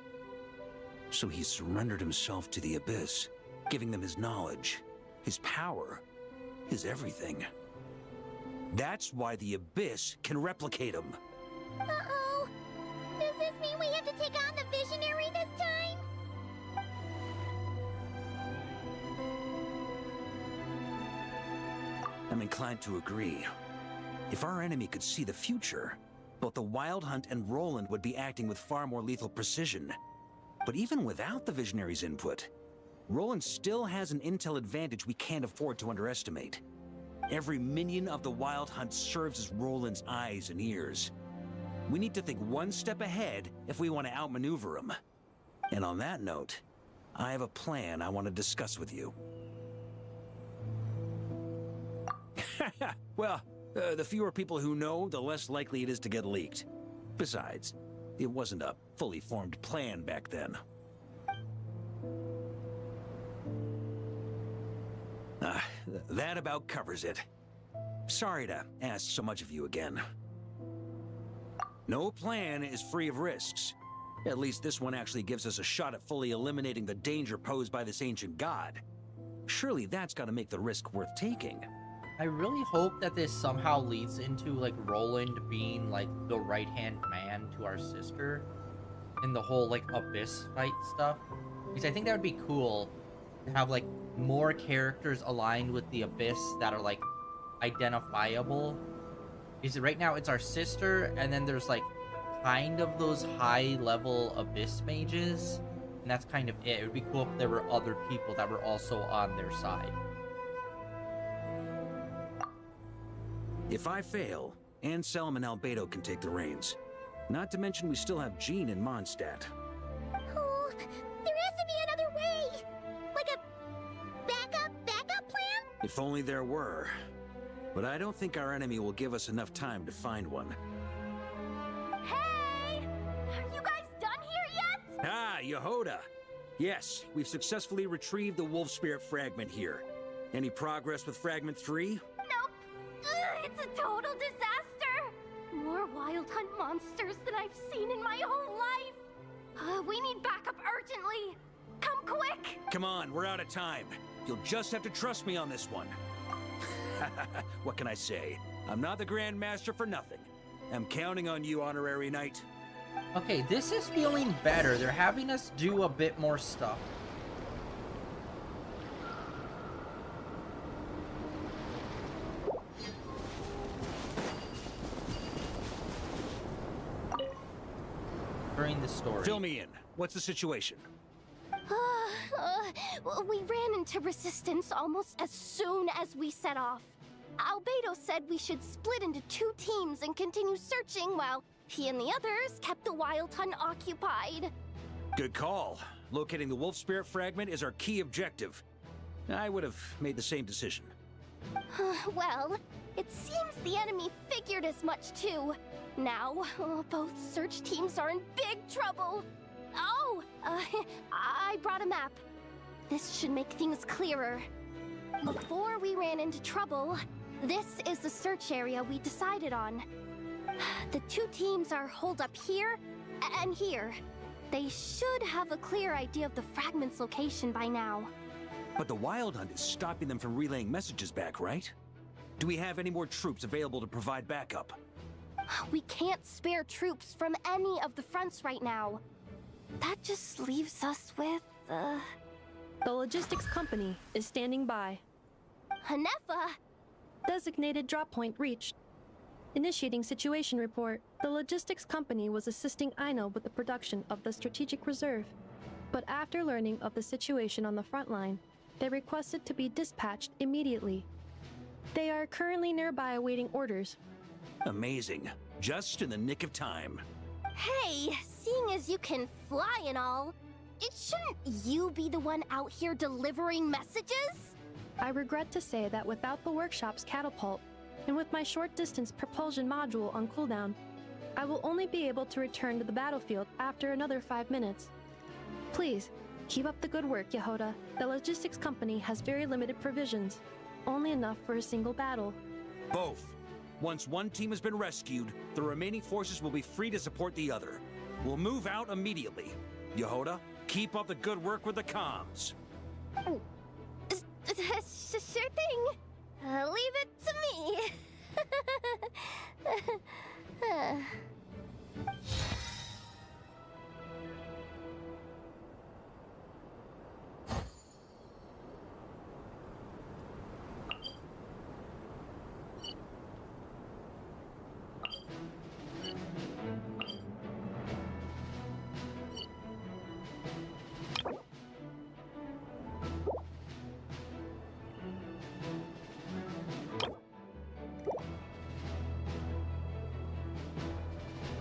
E: So he surrendered himself to the Abyss, giving them his knowledge, his power, his everything. That's why the Abyss can replicate him.
K: Uh-oh. Does this mean we have to take on the Visionary this time?
E: I'm inclined to agree. If our enemy could see the future, both the Wild Hunt and Roland would be acting with far more lethal precision. But even without the Visionary's input, Roland still has an intel advantage we can't afford to underestimate. Every minion of the Wild Hunt serves as Roland's eyes and ears. We need to think one step ahead if we want to outmaneuver him. And on that note, I have a plan I want to discuss with you. Well, the fewer people who know, the less likely it is to get leaked. Besides, it wasn't a fully formed plan back then. That about covers it. Sorry to ask so much of you again. No plan is free of risks. At least this one actually gives us a shot at fully eliminating the danger posed by this ancient god. Surely that's got to make the risk worth taking.
A: I really hope that this somehow leads into, like, Roland being, like, the right-hand man to our sister in the whole, like, Abyss fight stuff. Because I think that would be cool to have, like, more characters aligned with the Abyss that are, like, identifiable. Because right now it's our sister, and then there's, like, kind of those high-level Abyss mages. And that's kind of it. It would be cool if there were other people that were also on their side.
E: If I fail, Anselm and Albedo can take the reins. Not to mention we still have Jean in Mondstadt.
K: Oh, there has to be another way! Like a backup plan?
E: If only there were. But I don't think our enemy will give us enough time to find one.
K: Hey! Are you guys done here yet?
E: Ah, Yehoda! Yes, we've successfully retrieved the Wolf Spirit fragment here. Any progress with Fragment 3?
D: Nope. It's a total disaster. More Wild Hunt monsters than I've seen in my whole life. We need backup urgently! Come quick!
E: Come on, we're out of time. You'll just have to trust me on this one. What can I say? I'm not the Grand Master for nothing. I'm counting on you, Honorary Knight.
A: Okay, this is feeling better. They're having us do a bit more stuff. During the story.
E: Fill me in. What's the situation?
D: We ran into resistance almost as soon as we set off. Albedo said we should split into 2 teams and continue searching while he and the others kept the Wild Hunt occupied.
E: Good call. Locating the Wolf Spirit fragment is our key objective. I would have made the same decision.
D: Well, it seems the enemy figured as much too. Now, both search teams are in big trouble. Oh, I brought a map. This should make things clearer. Before we ran into trouble, this is the search area we decided on. The 2 teams are holed up here and here. They should have a clear idea of the fragment's location by now.
E: But the Wild Hunt is stopping them from relaying messages back, right? Do we have any more troops available to provide backup?
D: We can't spare troops from any of the fronts right now. That just leaves us with,
F: The logistics company is standing by.
D: Hanefa!
F: Designated drop point reached. Initiating situation report. The logistics company was assisting Aino with the production of the strategic reserve. But after learning of the situation on the front line, they requested to be dispatched immediately. They are currently nearby awaiting orders.
E: Amazing. Just in the nick of time.
D: Hey, seeing as you can fly and all, shouldn't you be the one out here delivering messages?
F: I regret to say that without the workshop's catapult, and with my short-distance propulsion module on cooldown, I will only be able to return to the battlefield after another 5 minutes. Please, keep up the good work, Yehoda. The logistics company has very limited provisions, only enough for a single battle.
E: Both. Once one team has been rescued, the remaining forces will be free to support the other. We'll move out immediately. Yehoda, keep up the good work with the comms.
D: Sure thing. Leave it to me.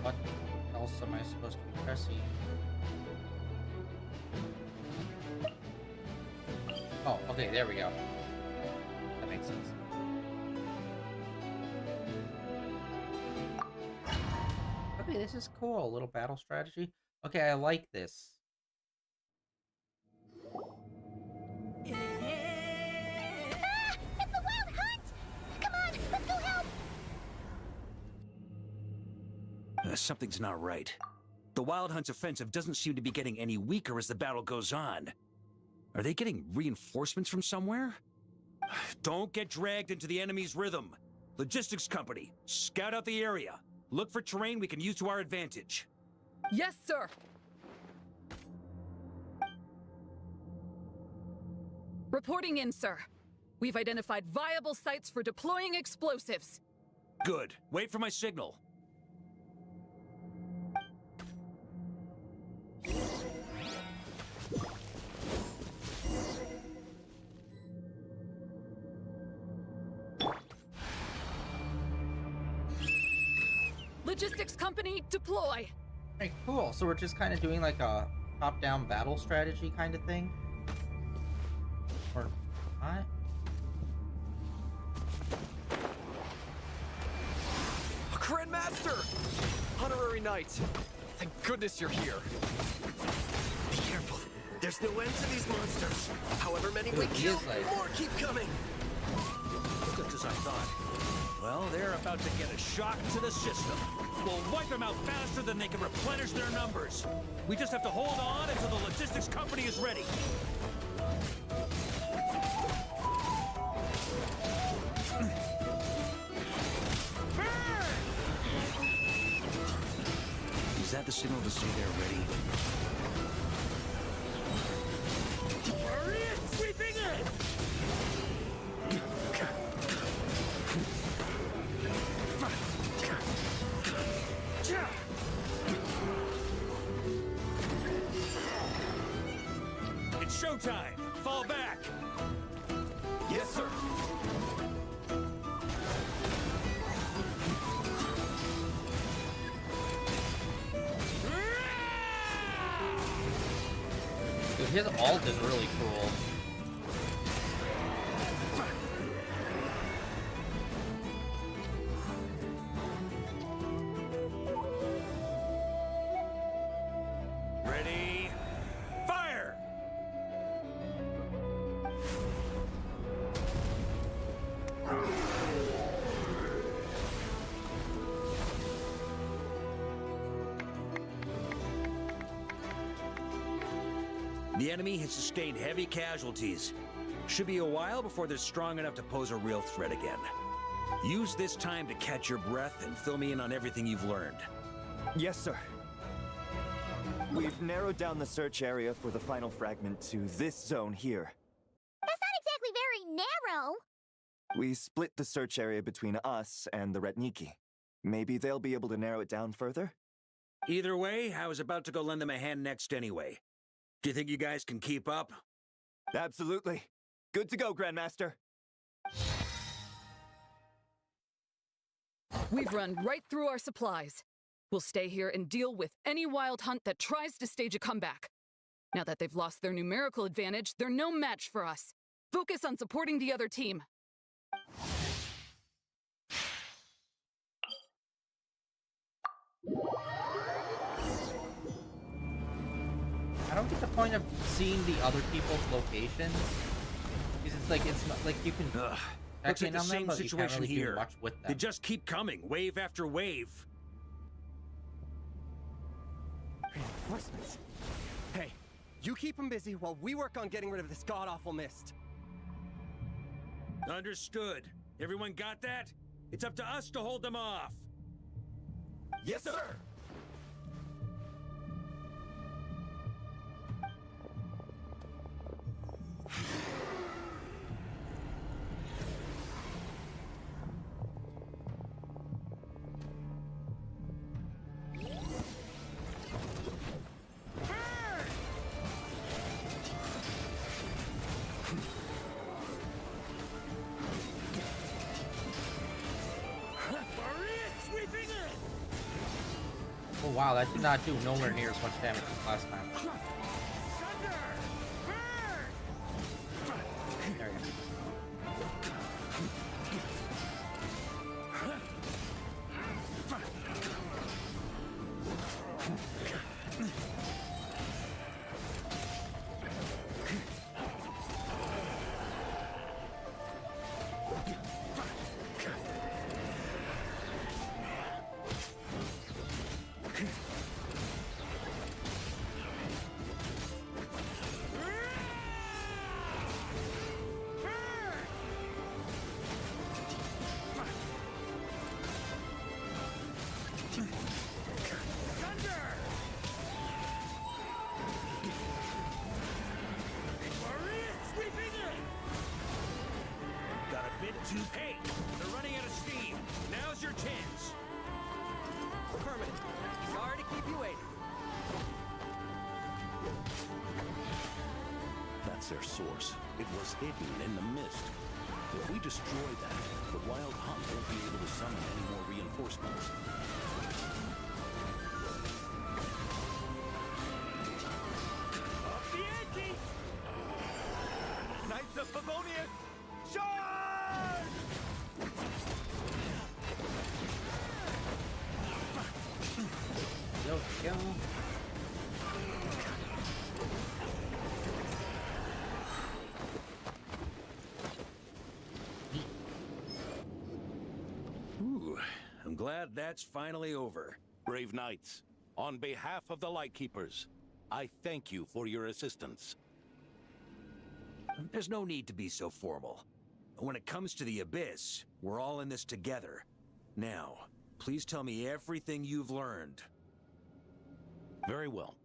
A: What else am I supposed to be pressing? Oh, okay, there we go. That makes sense. Okay, this is cool. A little battle strategy. Okay, I like this.
D: It's a wild hunt! Come on, let's go help!
E: Something's not right. The Wild Hunt's offensive doesn't seem to be getting any weaker as the battle goes on. Are they getting reinforcements from somewhere? Don't get dragged into the enemy's rhythm. Logistics company, scout out the area. Look for terrain we can use to our advantage.
L: Yes, sir. Reporting in, sir. We've identified viable sites for deploying explosives.
E: Good. Wait for my signal.
L: Logistics company, deploy!
A: Hey, cool. So we're just kind of doing like a top-down battle strategy kind of thing? Or what?
G: Grandmaster! Honorary Knight! Thank goodness you're here. Be careful. There's no end to these monsters. However many we kill, more keep coming.
E: Just as I thought. Well, they're about to get a shock to the system. We'll wipe them out faster than they can replenish their numbers. We just have to hold on until the logistics company is ready. Is that the signal to say they're ready? Sweeping it! It's showtime! Fall back!
G: Yes, sir.
A: Dude, his ult is really cool.
E: Ready? Fire! The enemy has sustained heavy casualties. Should be a while before they're strong enough to pose a real threat again. Use this time to catch your breath and fill me in on everything you've learned.
O: Yes, sir. We've narrowed down the search area for the final fragment to this zone here.
K: That's not exactly very narrow.
O: We split the search area between us and the Retniki. Maybe they'll be able to narrow it down further?
E: Either way, I was about to go lend them a hand next anyway. Do you think you guys can keep up?
O: Absolutely. Good to go, Grandmaster.
P: We've run right through our supplies. We'll stay here and deal with any wild hunt that tries to stage a comeback. Now that they've lost their numerical advantage, they're no match for us. Focus on supporting the other team.
A: I don't get the point of seeing the other people's locations. Because it's not like you can
E: Looks
A: check
E: like
A: in
E: the
A: on them,
E: same
A: but you can't
E: situation
A: really do
E: here.
A: much with them.
E: They just keep coming, wave after wave.
G: Reinforcements. Hey, you keep them busy while we work on getting rid of this god-awful mist.
E: Understood. Everyone got that? It's up to us to hold them off.
G: Yes, sir!
A: Oh wow, that did not do nowhere near as much damage as last time. There we go.
E: Got a bit too paid. They're running out of steam. Now's your chance.
G: Affirmative. Sorry to keep you waiting.
Q: That's their source. It was hidden in the mist. If we destroy that, the Wild Hunt won't be able to summon any more reinforcements.
G: Up the ante! Knights of Favonius, charge!
A: Yo, yo.
E: Ooh, I'm glad that's finally over.
Q: Brave knights, on behalf of the Lightkeepers, I thank you for your assistance.
E: There's no need to be so formal. When it comes to the Abyss, we're all in this together. Now, please tell me everything you've learned.
Q: Very well.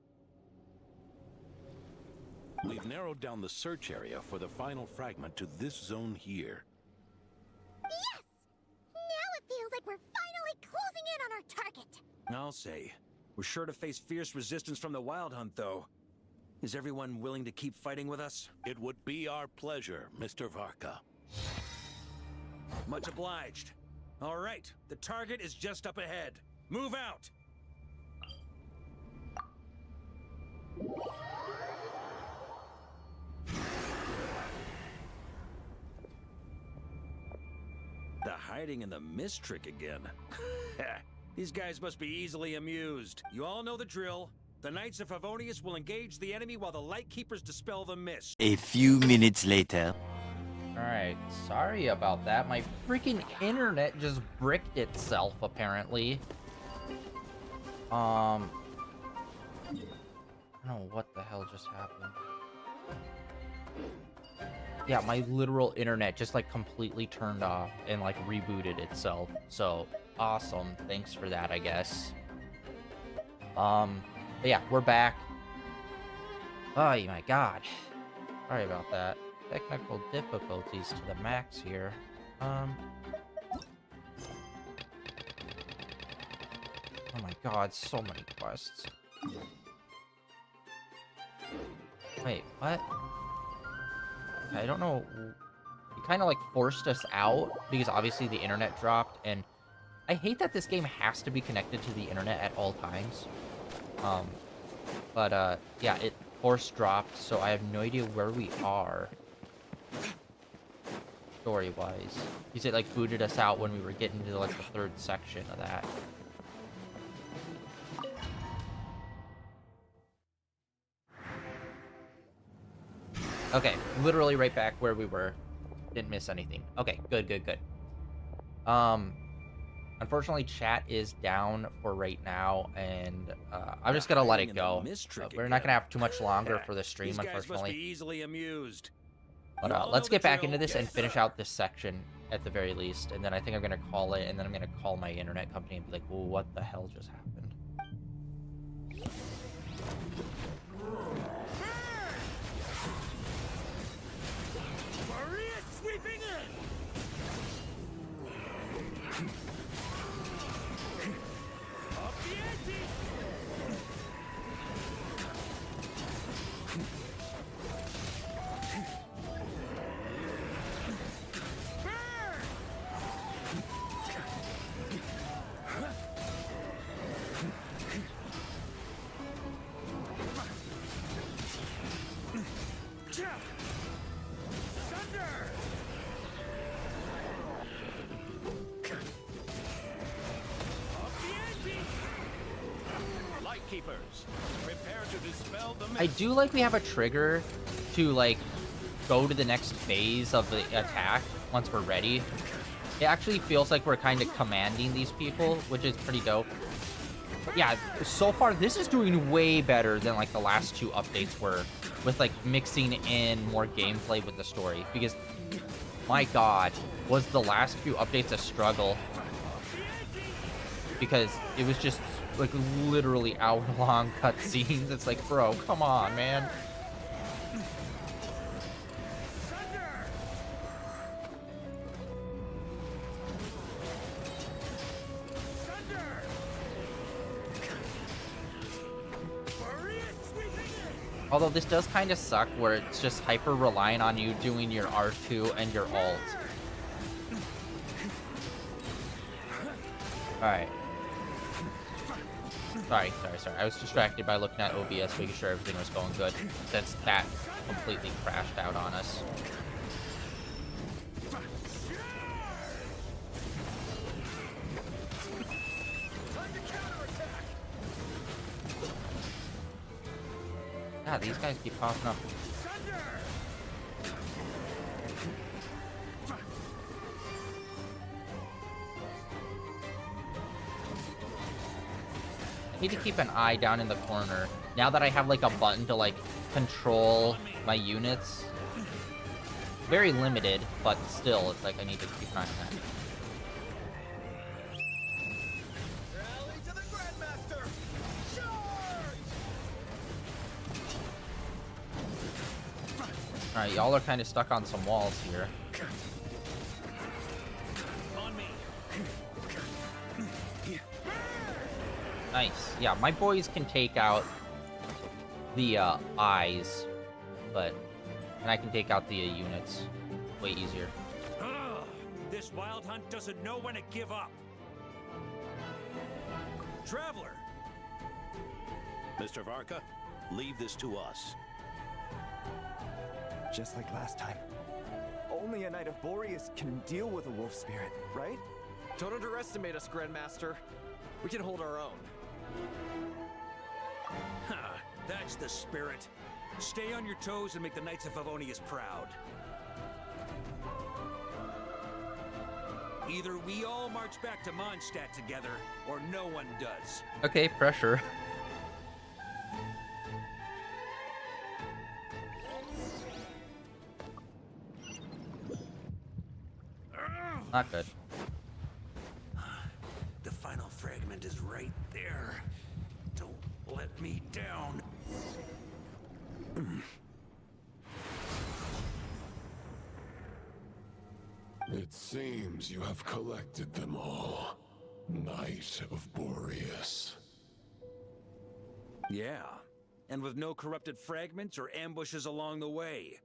Q: We've narrowed down the search area for the final fragment to this zone here.
K: Yes! Now it feels like we're finally closing in on our target.
E: I'll say. We're sure to face fierce resistance from the Wild Hunt, though. Is everyone willing to keep fighting with us?
Q: It would be our pleasure, Mr. Varka.
E: Much obliged. All right, the target is just up ahead. Move out! The hiding in the mist trick again. These guys must be easily amused. You all know the drill. The Knights of Favonius will engage the enemy while the Lightkeepers dispel the mist.
N: A few minutes later.
A: Alright, sorry about that. My freaking internet just bricked itself, apparently. I don't know what the hell just happened. Yeah, my literal internet just, like, completely turned off and, like, rebooted itself. So, awesome. Thanks for that, I guess. But yeah, we're back. Oh my god. Sorry about that. Technical difficulties to the max here. Oh my god, so many quests. Wait, what? I don't know. You kind of like forced us out because obviously the internet dropped, and I hate that this game has to be connected to the internet at all times. Yeah, it force dropped, so I have no idea where we are. Story-wise. Because it, like, booted us out when we were getting to, like, the third section of that. Okay, literally right back where we were. Didn't miss anything. Okay, good. Unfortunately, chat is down for right now, and I'm just gonna let it go. We're not gonna have too much longer for the stream,
E: These guys must be
A: unfortunately.
E: easily amused.
A: But let's get back into this and finish out this section at the very least, and then I think I'm gonna call it, and then I'm gonna call my internet company and be like, well, what the hell just happened?
E: Maria sweeping in! Up the ante!
Q: Lightkeepers, prepare to dispel the mist.
A: I do like we have a trigger to, like, go to the next phase of the attack once we're ready. It actually feels like we're kind of commanding these people, which is pretty dope. But yeah, so far this is doing way better than, like, the last two updates were, with, like, mixing in more gameplay with the story. Because, my god, was the last few updates a struggle. Because it was just, like, literally hour-long cutscenes. It's like, bro, come on, man. Although this does kind of suck where it's just hyper reliant on you doing your R2 and your alt. Alright. Sorry. I was distracted by looking at OBS, making sure everything was going good, since that completely crashed out on us. God, these guys keep popping up. need to keep an eye down in the corner. Now that I have like a button to like control my units, very limited, but still, it's like I need to keep an eye on that. Alright, y'all are kind of stuck on some walls here. Nice. Yeah, my boys can take out the eyes, and I can take out the units way easier.
E: This wild hunt doesn't know when to give up. Traveler!
Q: Mr. Varka, leave this to us.
O: Just like last time. Only a Knight of Boreas can deal with a wolf spirit, right?
G: Don't underestimate us, Grandmaster. We can hold our own.
E: That's the spirit. Stay on your toes and make the Knights of Favonius proud. Either we all march back to Mondstadt together, or no one does.
A: Okay, pressure. Not good.
E: The final fragment is right there. Don't let me down.
J: It seems you have collected them all, Knight of Boreas.
E: Yeah, and with no corrupted fragments or ambushes along the way.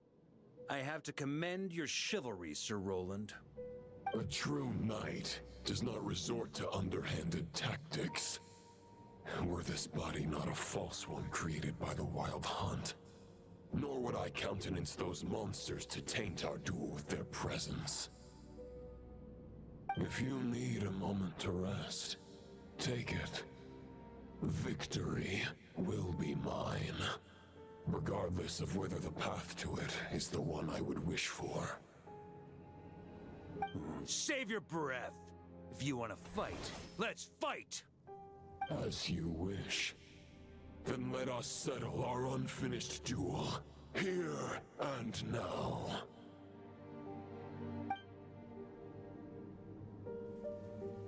E: I have to commend your chivalry, Sir Roland.
J: A true knight does not resort to underhanded tactics. Were this body not a false one created by the Wild Hunt, nor would I countenance those monsters to taint our duel with their presence. If you need a moment to rest, take it. Victory will be mine, regardless of whether the path to it is the one I would wish for.
E: Save your breath. If you want to fight, let's fight!
J: As you wish. Then let us settle our unfinished duel, here and now.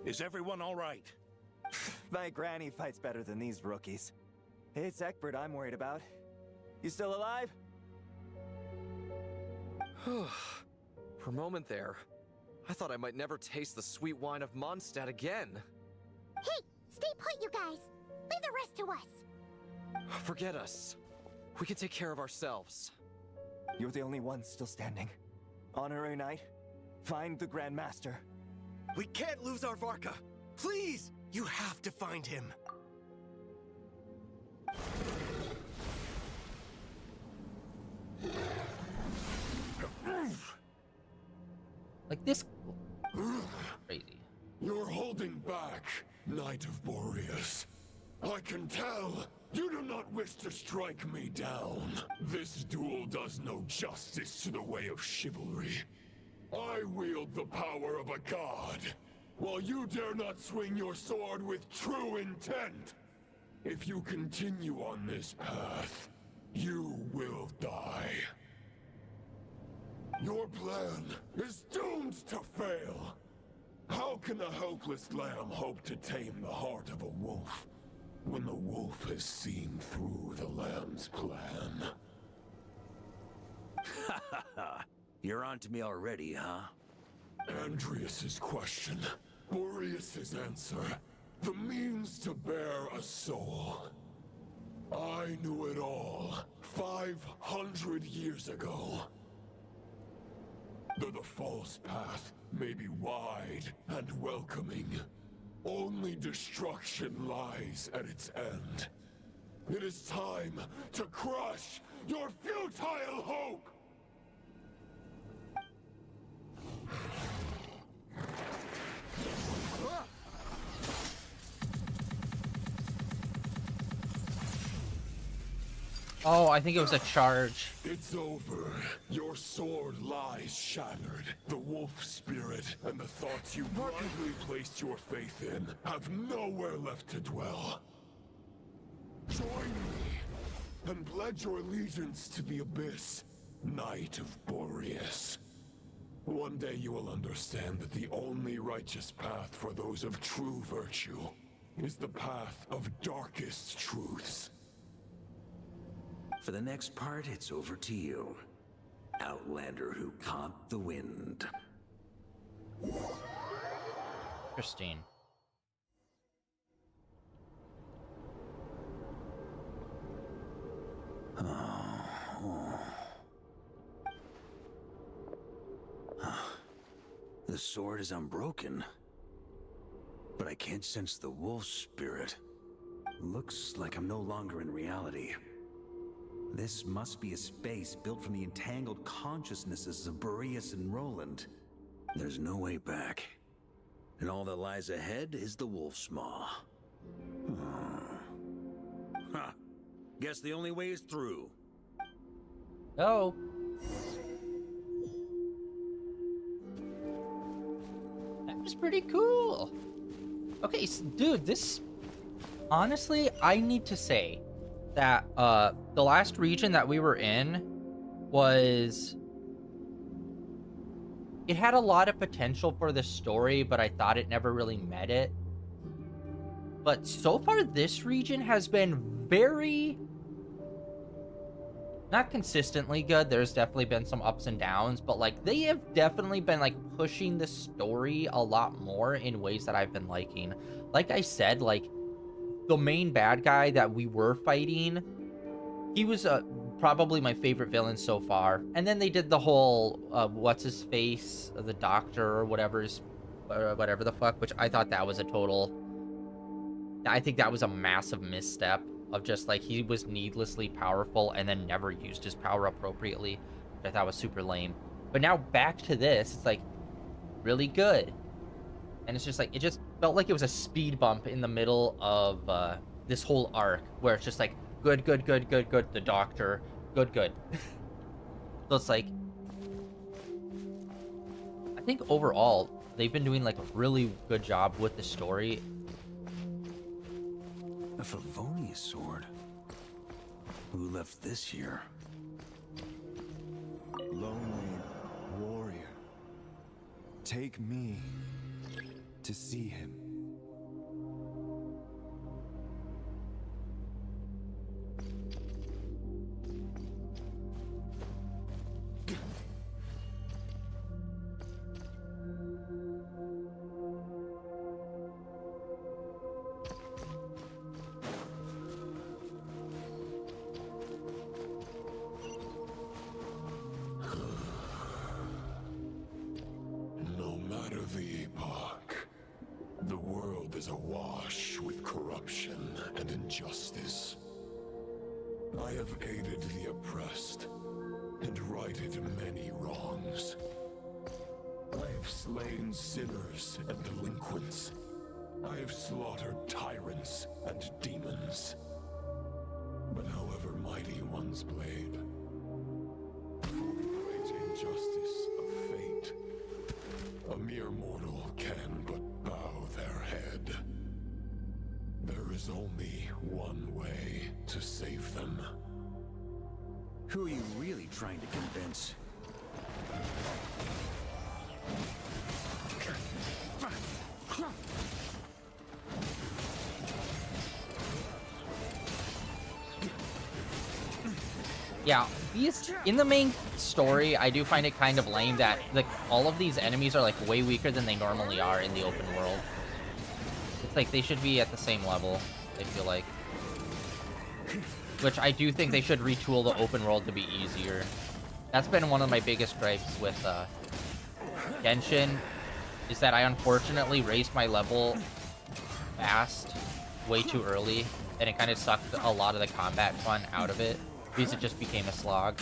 Q: Is everyone all right?
O: My granny fights better than these rookies. It's Egbert I'm worried about. You still alive?
G: For a moment there, I thought I might never taste the sweet wine of Mondstadt again.
K: Hey, stay put, you guys. Leave the rest to us.
G: Forget us. We can take care of ourselves.
O: You're the only one still standing. Honorary Knight, find the Grand Master.
G: We can't lose our Varka. Please, you have to find him.
A: Like this. Crazy.
J: You're holding back, Knight of Boreas. I can tell. You do not wish to strike me down. This duel does no justice to the way of chivalry. I wield the power of a god, while you dare not swing your sword with true intent. If you continue on this path, you will die. Your plan is doomed to fail. How can a helpless lamb hope to tame the heart of a wolf, when the wolf has seen through the lamb's plan?
E: Ha ha ha! You're on to me already, huh?
J: Andrias's question, Boreas's answer, the means to bear a soul. I knew it all 500 years ago. Though the false path may be wide and welcoming, only destruction lies at its end. It is time to crush your futile hope!
A: Oh, I think it was a charge.
J: It's over. Your sword lies shattered. The wolf spirit and the thoughts you blindly placed your faith in have nowhere left to dwell. Join me, and pledge your allegiance to the Abyss, Knight of Boreas. One day you will understand that the only righteous path for those of true virtue is the path of darkest truths.
E: For the next part, it's over to you. Outlander who caught the wind.
A: Interesting.
E: The sword is unbroken, but I can't sense the wolf spirit. Looks like I'm no longer in reality. This must be a space built from the entangled consciousnesses of Boreas and Roland. There's no way back. And all that lies ahead is the wolf's maw. Huh. Guess the only way is through.
A: Oh. That was pretty cool. Okay, so, dude, this... Honestly, I need to say that the last region that we were in was... It had a lot of potential for the story, but I thought it never really met it. But so far, this region has been very... Not consistently good. There's definitely been some ups and downs, but like they have definitely been like pushing the story a lot more in ways that I've been liking. Like I said, like the main bad guy that we were fighting, he was probably my favorite villain so far. And then they did the whole what's his face, the doctor or whatever the fuck, which I thought that was a total... I think that was a massive misstep. Of just like he was needlessly powerful and then never used his power appropriately, which I thought was super lame. But now back to this, it's like really good, and it's just like it just felt like it was a speed bump in the middle of this whole arc where it's just like good, the doctor, good. So it's like I think overall they've been doing like a really good job with the story.
E: A Favonius sword? Who left this here?
O: Lonely warrior. Take me to see him.
J: No matter the epoch, the world is awash with corruption and injustice. I have aided the oppressed and righted many wrongs. I have slain sinners and delinquents. I have slaughtered tyrants and demons. But however mighty one's blade, for the great injustice of fate, a mere mortal can but bow their head. There is only one way to save them.
E: Who are you really trying to convince?
A: Yeah, these in the main story, I do find it kind of lame that like all of these enemies are like way weaker than they normally are in the open world. It's like they should be at the same level, I feel like. Which I do think they should retool the open world to be easier. That's been one of my biggest gripes with Genshin, is that I unfortunately raised my level fast, way too early, and it kind of sucked a lot of the combat fun out of it, because it just became a slog.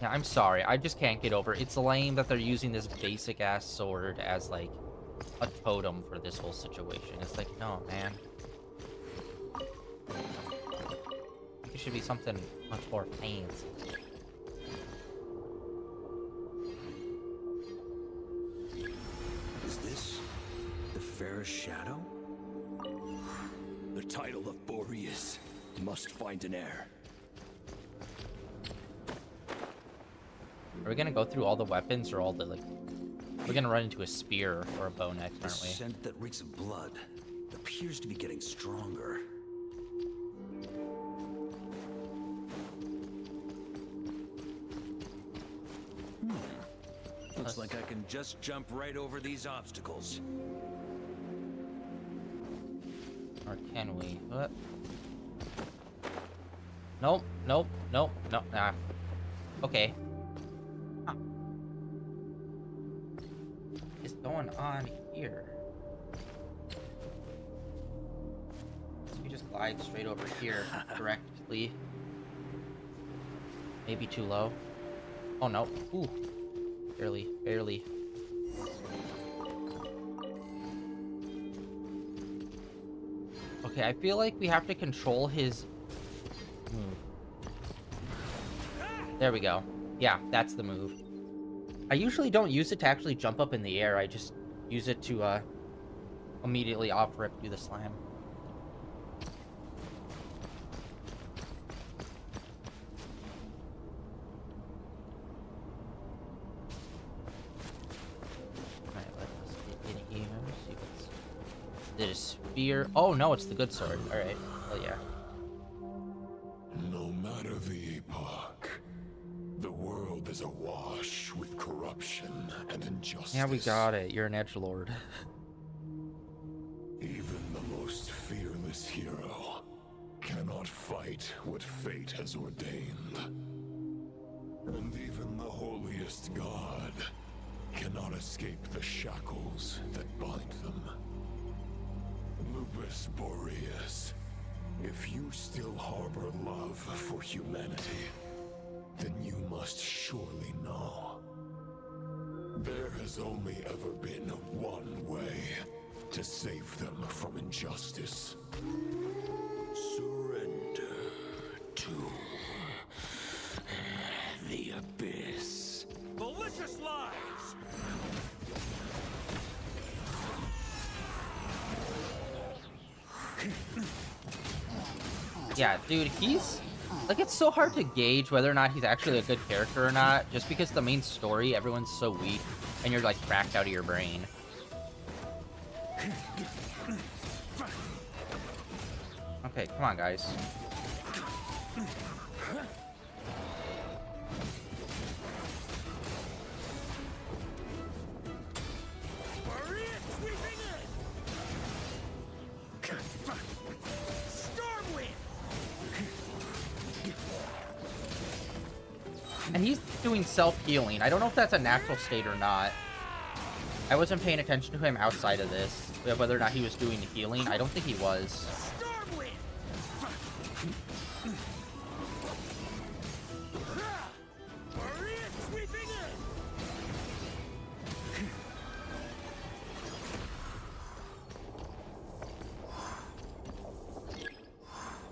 A: Yeah, I'm sorry, I just can't get over it. It's lame that they're using this basic-ass sword as, like, a totem for this whole situation. It's like, no, man. It should be something much more fancy.
E: Is this the fairest shadow?
Q: title of Boreas must find an heir.
A: Are we gonna go through all the weapons or all the, like... We're gonna run into a spear or a bow next,
E: The
A: aren't we?
E: scent that reeks of blood appears to be getting stronger. Looks like I can just jump right over these obstacles.
A: Or can we? What? Nope, nope, nope, nope, nah. Okay. Huh. What is going on here? So we just glide straight over here directly. Maybe too low. Oh no. Ooh. Barely, barely. Okay, I feel like we have to control his move. There we go. Yeah, that's the move. I usually don't use it to actually jump up in the air. I just use it to immediately off rip do the slam. Did a spear? Oh no, it's the good sword. All right. Oh yeah.
J: No matter the epoch, the world is awash with corruption and injustice.
A: Yeah, we got it. You're an edgelord.
J: Even the most fearless hero cannot fight what fate has ordained. And even the holiest god cannot escape the shackles that bind them. Lupus Boreas, if you still harbor love for humanity, then you must surely know. There has only ever been one way to save them from injustice.
Q: Surrender to the abyss.
E: Malicious lies!
A: Yeah, dude, he's... Like, it's so hard to gauge whether or not he's actually a good character or not, just because the main story, everyone's so weak, and you're, like, cracked out of your brain. Okay, come on, guys. And he's doing self-healing. I don't know if that's a natural state or not. I wasn't paying attention to him outside of this. Whether or not he was doing healing, I don't think he was.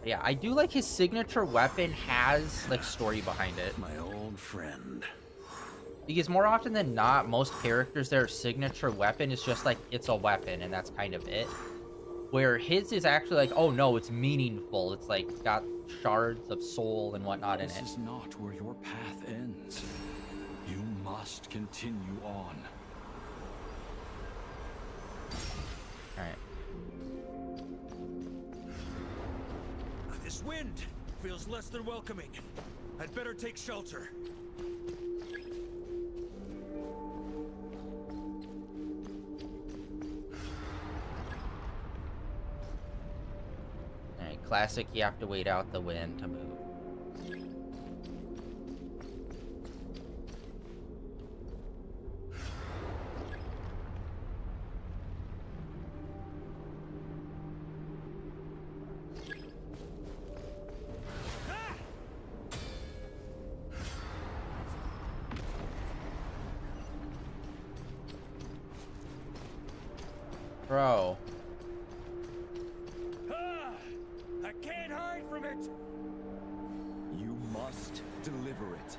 A: Yeah, I do like his signature weapon has, like, story behind it.
E: My old friend.
A: Because more often than not, most characters, their signature weapon is just like, it's a weapon, and that's kind of it. Where his is actually like, oh no, it's meaningful. It's like, got shards of soul and whatnot in it.
M: This is not where your path ends. You must continue on.
A: Alright.
E: This wind feels less than welcoming. I'd better take shelter.
A: Alright, classic, you have to wait out the wind to move. Bro.
E: I can't hide from it!
O: You must deliver it.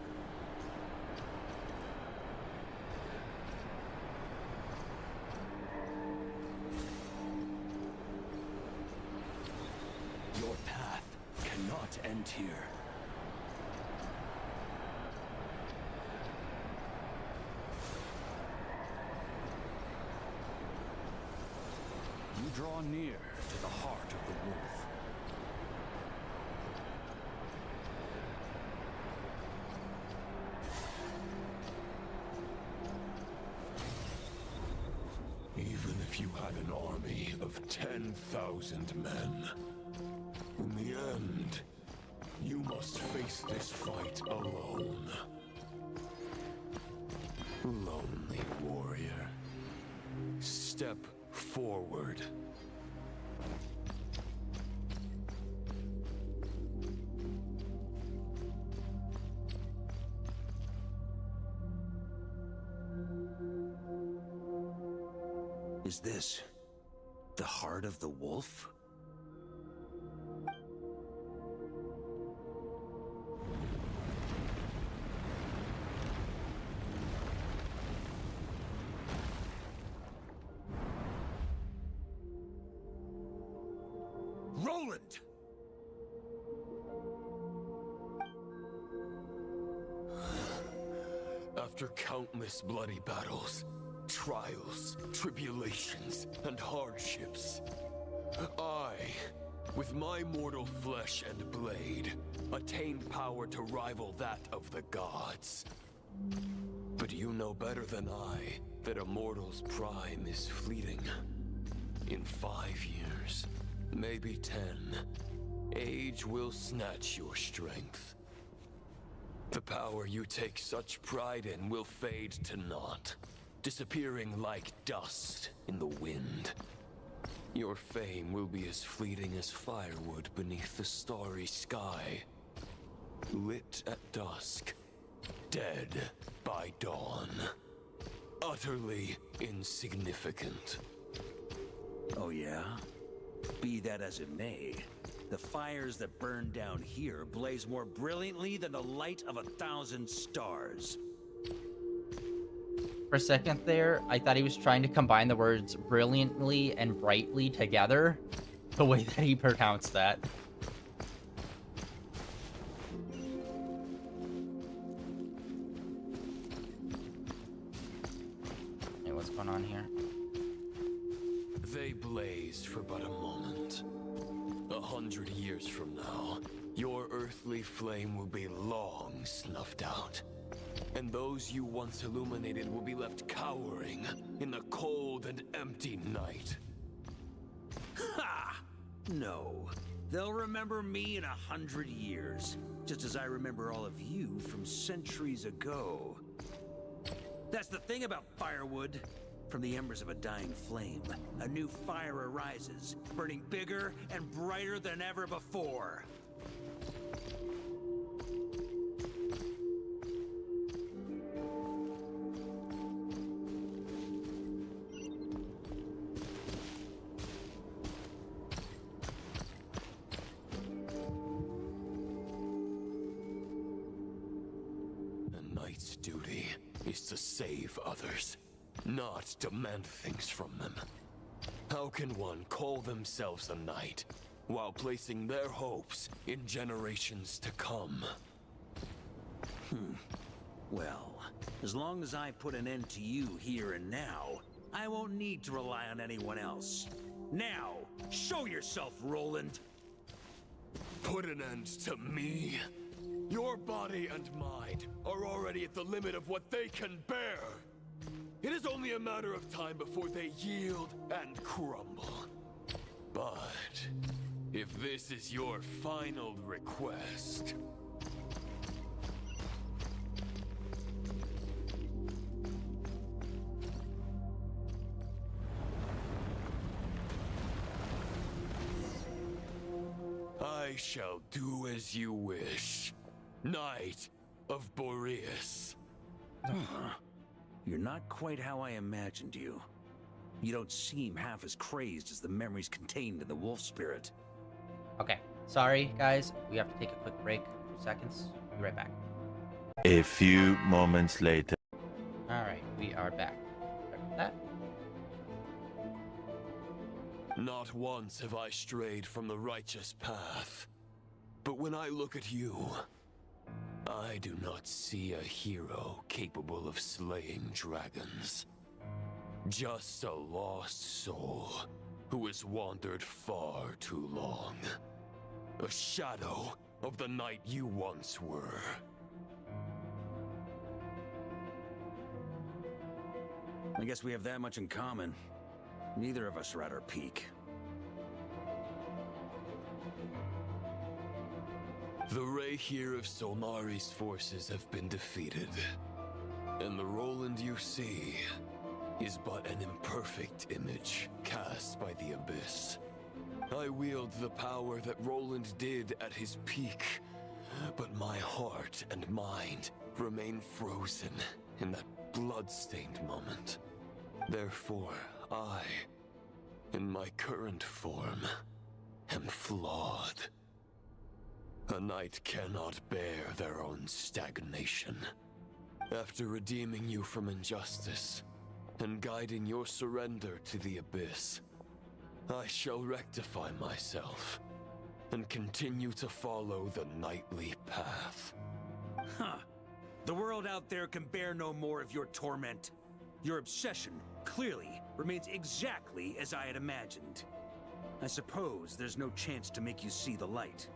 J: cannot end here.
M: You draw near to the heart of the wolf.
J: Even if you had an army of 10,000 men, in the end, you must face this fight alone. Lonely warrior. Step forward.
E: Is this the heart of the wolf? Roland!
J: After countless bloody battles, trials, tribulations, and hardships, I, with my mortal flesh and blade, attained power to rival that of the gods. But you know better than I that a mortal's prime is fleeting. In 5 years, maybe 10, age will snatch your strength. The power you take such pride in will fade to naught, disappearing like dust in the wind. Your fame will be as fleeting as firewood beneath the starry sky, lit at dusk, dead by dawn. Utterly insignificant.
E: Oh yeah? Be that as it may, the fires that burn down here blaze more brilliantly than the light of 1,000 stars.
A: For a second there, I thought he was trying to combine the words brilliantly and brightly together, the way that he pronounced that. Hey, what's going on here?
J: They blazed for but a moment. 100 years from now, your earthly flame will be long snuffed out. And those you once illuminated will be left cowering in the cold and empty night.
E: Ha! No. They'll remember me in 100 years, just as I remember all of you from centuries ago. That's the thing about firewood. From the embers of a dying flame, a new fire arises, burning bigger and brighter than ever before.
J: A knight's duty is to save others, not demand things from them. How can one call themselves a knight while placing their hopes in generations to come?
E: Well, as long as I put an end to you here and now, I won't need to rely on anyone else. Now, show yourself, Roland!
J: Put an end to me? Your body and mind are already at the limit of what they can bear. It is only a matter of time before they yield and crumble. But if this is your final request... I shall do as you wish, Knight of Boreas.
E: You're not quite how I imagined you. You don't seem half as crazed as the memories contained in the wolf spirit.
A: Okay, sorry guys, we have to take a quick break, 2 seconds. Be right back.
R: A few moments later.
A: Alright, we are back. Sorry about that.
J: Not once have I strayed from the righteous path. But when I look at you, I do not see a hero capable of slaying dragons. Just a lost soul who has wandered far too long. A shadow of the knight you once were.
E: I guess we have that much in common. Neither of us are at our peak.
J: The Rayhir of Solnari's forces have been defeated, and the Roland you see is but an imperfect image cast by the Abyss. I wield the power that Roland did at his peak, but my heart and mind remain frozen in that blood-stained moment. Therefore, I, in my current form, am flawed. A knight cannot bear their own stagnation. After redeeming you from injustice and guiding your surrender to the Abyss, I shall rectify myself and continue to follow the knightly path.
E: Huh. The world out there can bear no more of your torment. Your obsession, clearly, remains exactly as I had imagined. I suppose there's no chance to make you see the light.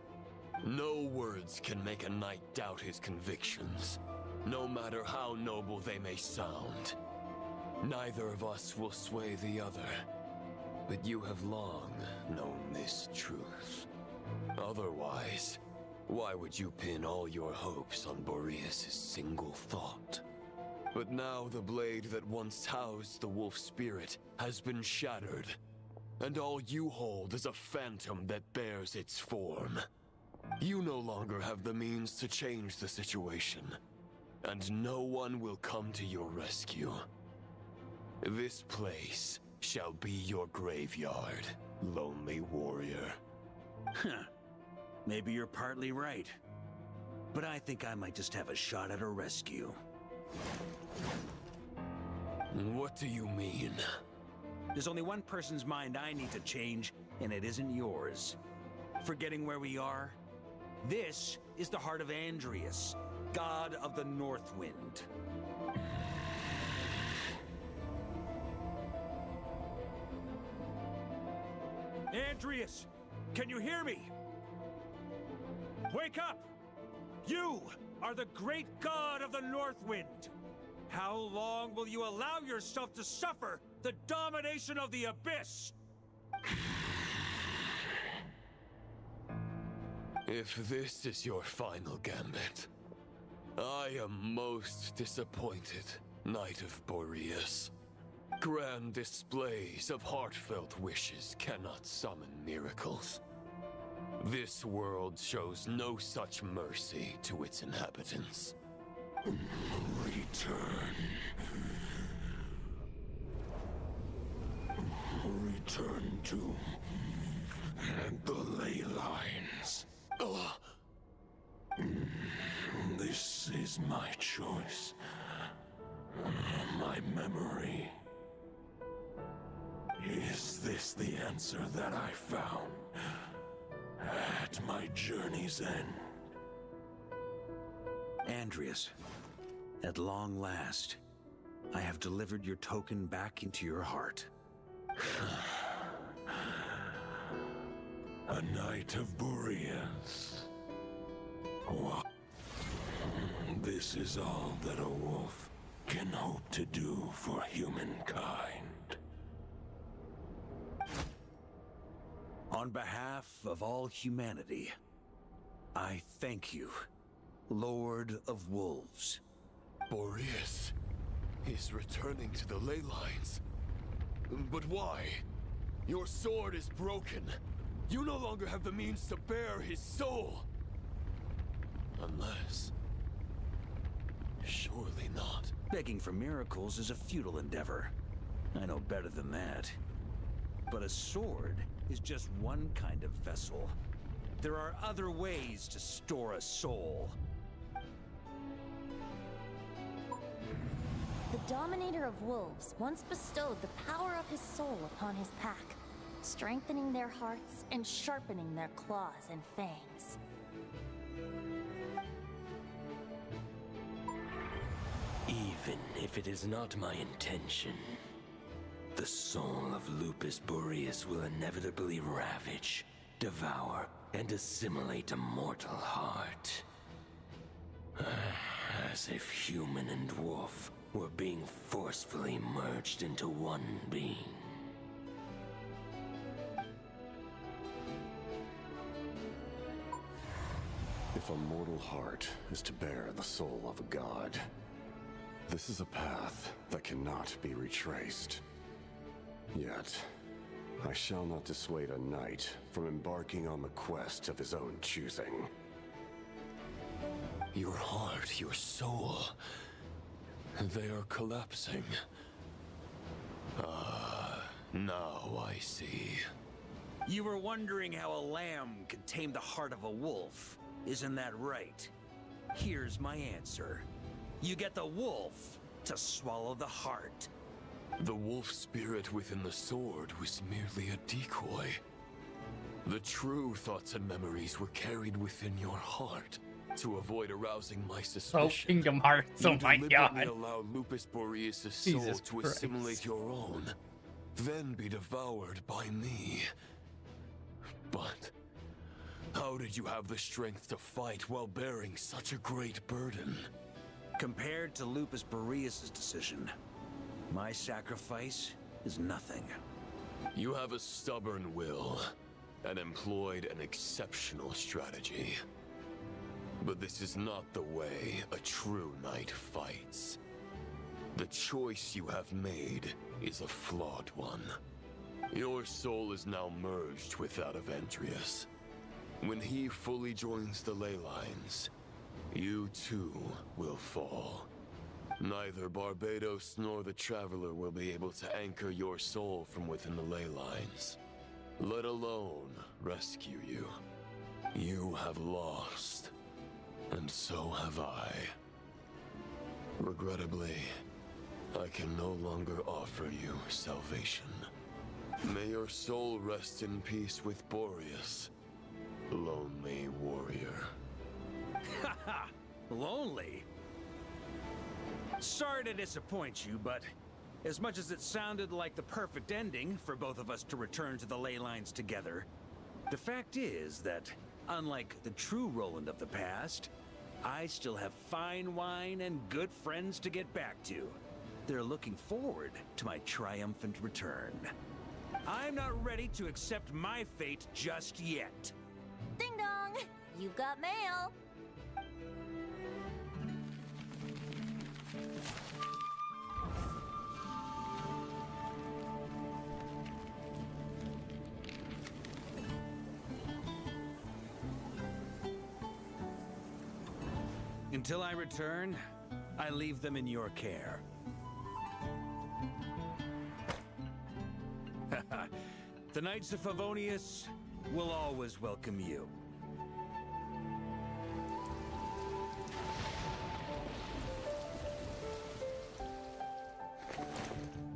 J: No words can make a knight doubt his convictions, no matter how noble they may sound. Neither of us will sway the other, but you have long known this truth. Otherwise, why would you pin all your hopes on Boreas' single thought? But now the blade that once housed the wolf spirit has been shattered, and all you hold is a phantom that bears its form. You no longer have the means to change the situation, and no one will come to your rescue. This place shall be your graveyard, lonely warrior.
E: Huh. Maybe you're partly right. But I think I might just have a shot at a rescue.
J: What do you mean?
E: There's only one person's mind I need to change, and it isn't yours. Forgetting where we are? This is the heart of Andrias, god of the North Wind. Andrias, can you hear me? Wake up! You are the great god of the North Wind. How long will you allow yourself to suffer the domination of the Abyss?
J: If this is your final gambit, I am most disappointed, Knight of Boreas. Grand displays of heartfelt wishes cannot summon miracles. This world shows no such mercy to its inhabitants. Return.
S: Return to the ley lines. This is my choice. My memory. Is this the answer that I found at my journey's end?
E: Andrias, at long last, I have delivered your token back into your heart.
S: A Knight of Boreas. What? This is all that a wolf can hope to do for humankind.
E: On behalf of all humanity, I thank you, Lord of Wolves.
J: Boreas is returning to the ley lines. But why? Your sword is broken. You no longer have the means to bear his soul. Unless... surely not.
E: Begging for miracles is a futile endeavor. I know better than that. But a sword is just one kind of vessel. There are other ways to store a soul.
T: The Dominator of Wolves once bestowed the power of his soul upon his pack, strengthening their hearts and sharpening their claws and fangs.
Q: Even if it is not my intention, the soul of Lupus Boreas will inevitably ravage, devour, and assimilate a mortal heart. As if human and wolf were being forcefully merged into one being.
J: If a mortal heart is to bear the soul of a god, this is a path that cannot be retraced. Yet, I shall not dissuade a knight from embarking on the quest of his own choosing.
S: Your heart, your soul, they are collapsing. Now I see.
E: You were wondering how a lamb could tame the heart of a wolf, isn't that right? Here's my answer. You get the wolf to swallow the heart.
S: The wolf spirit within the sword was merely a decoy. The true thoughts and memories were carried within your heart. To avoid arousing my suspicion,
A: Kingdom Hearts, oh my
S: deliberately
A: god.
S: allow Lupus Boreas' soul
A: Jesus
S: to
A: Christ.
S: assimilate your own, then be devoured by me. But how did you have the strength to fight while bearing such a great burden?
E: Compared to Lupus Boreas' decision, my sacrifice is nothing.
S: You have a stubborn will and employed an exceptional strategy. But this is not the way a true knight fights. The choice you have made is a flawed one. Your soul is now merged with that of Andreas. When he fully joins the ley lines, you too will fall. Neither Barbados nor the Traveler will be able to anchor your soul from within the ley lines, let alone rescue you. You have lost. And so have I. Regrettably, I can no longer offer you salvation. May your soul rest in peace with Boreas, lonely warrior.
E: Haha! Lonely? Sorry to disappoint you, but as much as it sounded like the perfect ending for both of us to return to the ley lines together, the fact is that unlike the true Roland of the past, I still have fine wine and good friends to get back to. They're looking forward to my triumphant return. I'm not ready to accept my fate just yet.
T: Ding dong! You've got mail!
E: Until I return, I leave them in your care. The Knights of Favonius will always welcome you.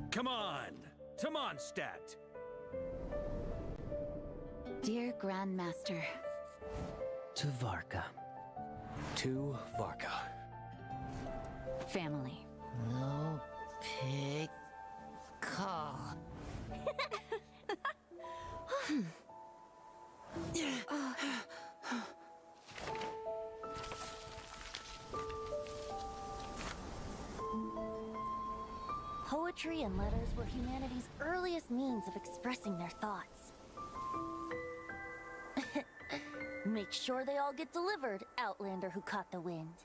E: Come on! To Mondstadt!
C: Dear Grandmaster.
B: To Varka.
H: To Varka.
C: Family.
B: No pig call.
T: Poetry and letters were humanity's earliest means of expressing their thoughts. Make sure they all get delivered, Outlander who caught the wind.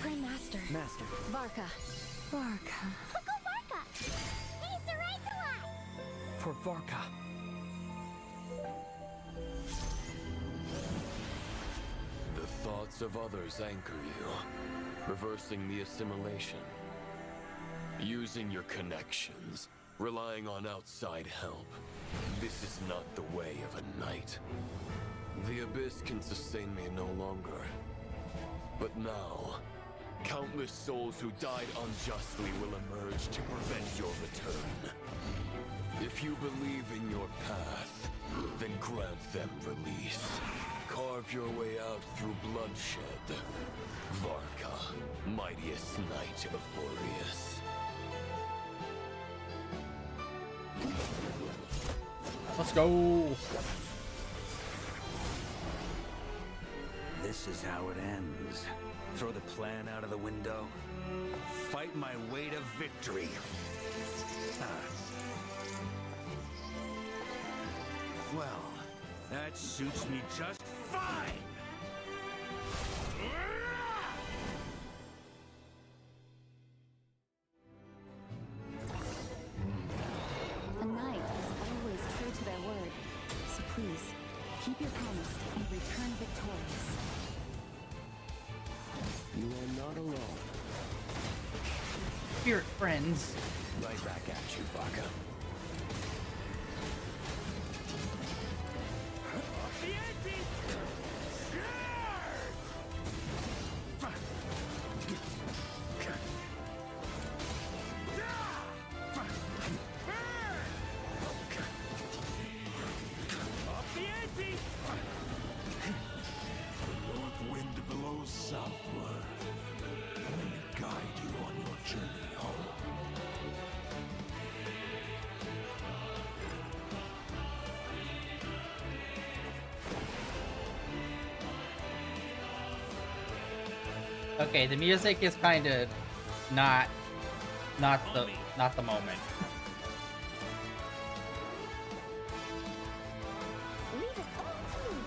C: Grandmaster.
O: Master.
C: Varka. Varka.
K: Uncle Varka! He's the right one!
H: For Varka.
S: The thoughts of others anchor you, reversing the assimilation. Using your connections, relying on outside help. This is not the way of a knight. The Abyss can sustain me no longer. But now, countless souls who died unjustly will emerge to prevent your return. If you believe in your path, then grant them release. Carve your way out through bloodshed. Varka, mightiest knight of Boreas.
A: Let's go.
E: This is how it ends. Throw the plan out of the window. Fight my way to victory. Well, that suits me just fine!
T: A knight is always true to their word. So please, keep your promise and return victorious.
Q: You are not alone.
A: Spirit friends.
Q: Right back at you, Varka.
J: North wind blows southward. May it guide you on your journey home.
A: Okay, the music is kind of not the moment.
K: Leave it all to me.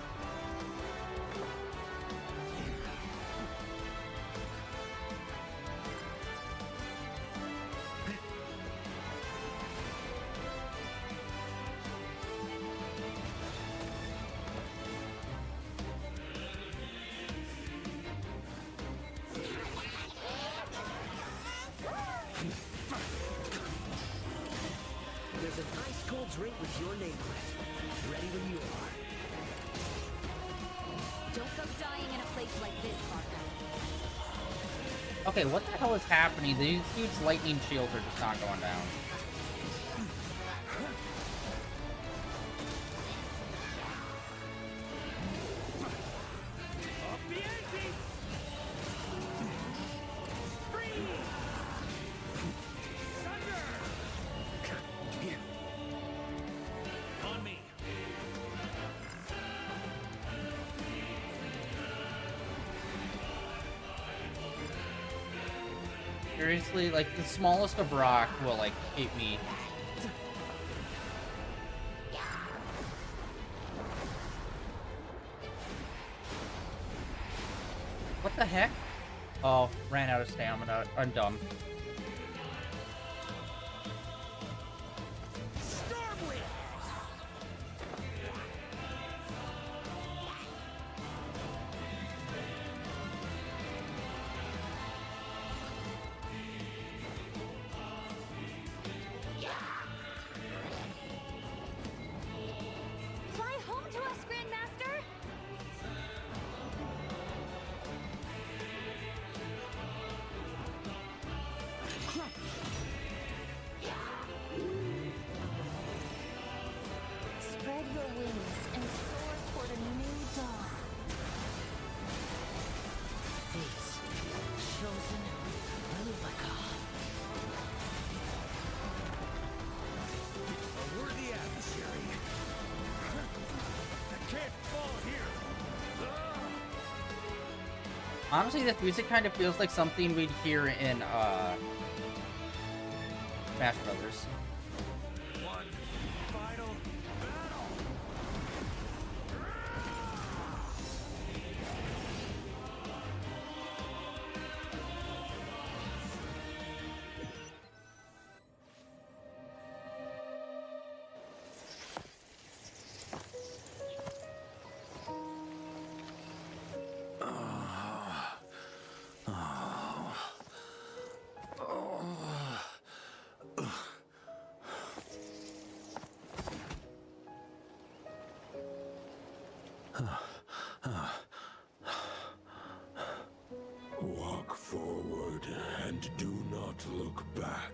Q: There's an ice-cold drink with your name on it. Ready when you are.
T: Don't go dying in a place like this, Varka.
A: Okay, what the hell is happening? These dude's lightning shields are just not going down. Seriously, like, the smallest of rock will, like, hit me. What the heck? Oh, ran out of stamina. I'm dumb.
K: Fly home to us, Grandmaster!
T: Spread your wings and soar toward a new dawn.
B: Fates, chosen Luvaka.
E: A worthy adversary. I can't fall here.
A: Honestly, this music kind of feels like something we'd hear in, Smash Brothers.
E: One final battle.
J: Walk forward and do not look back.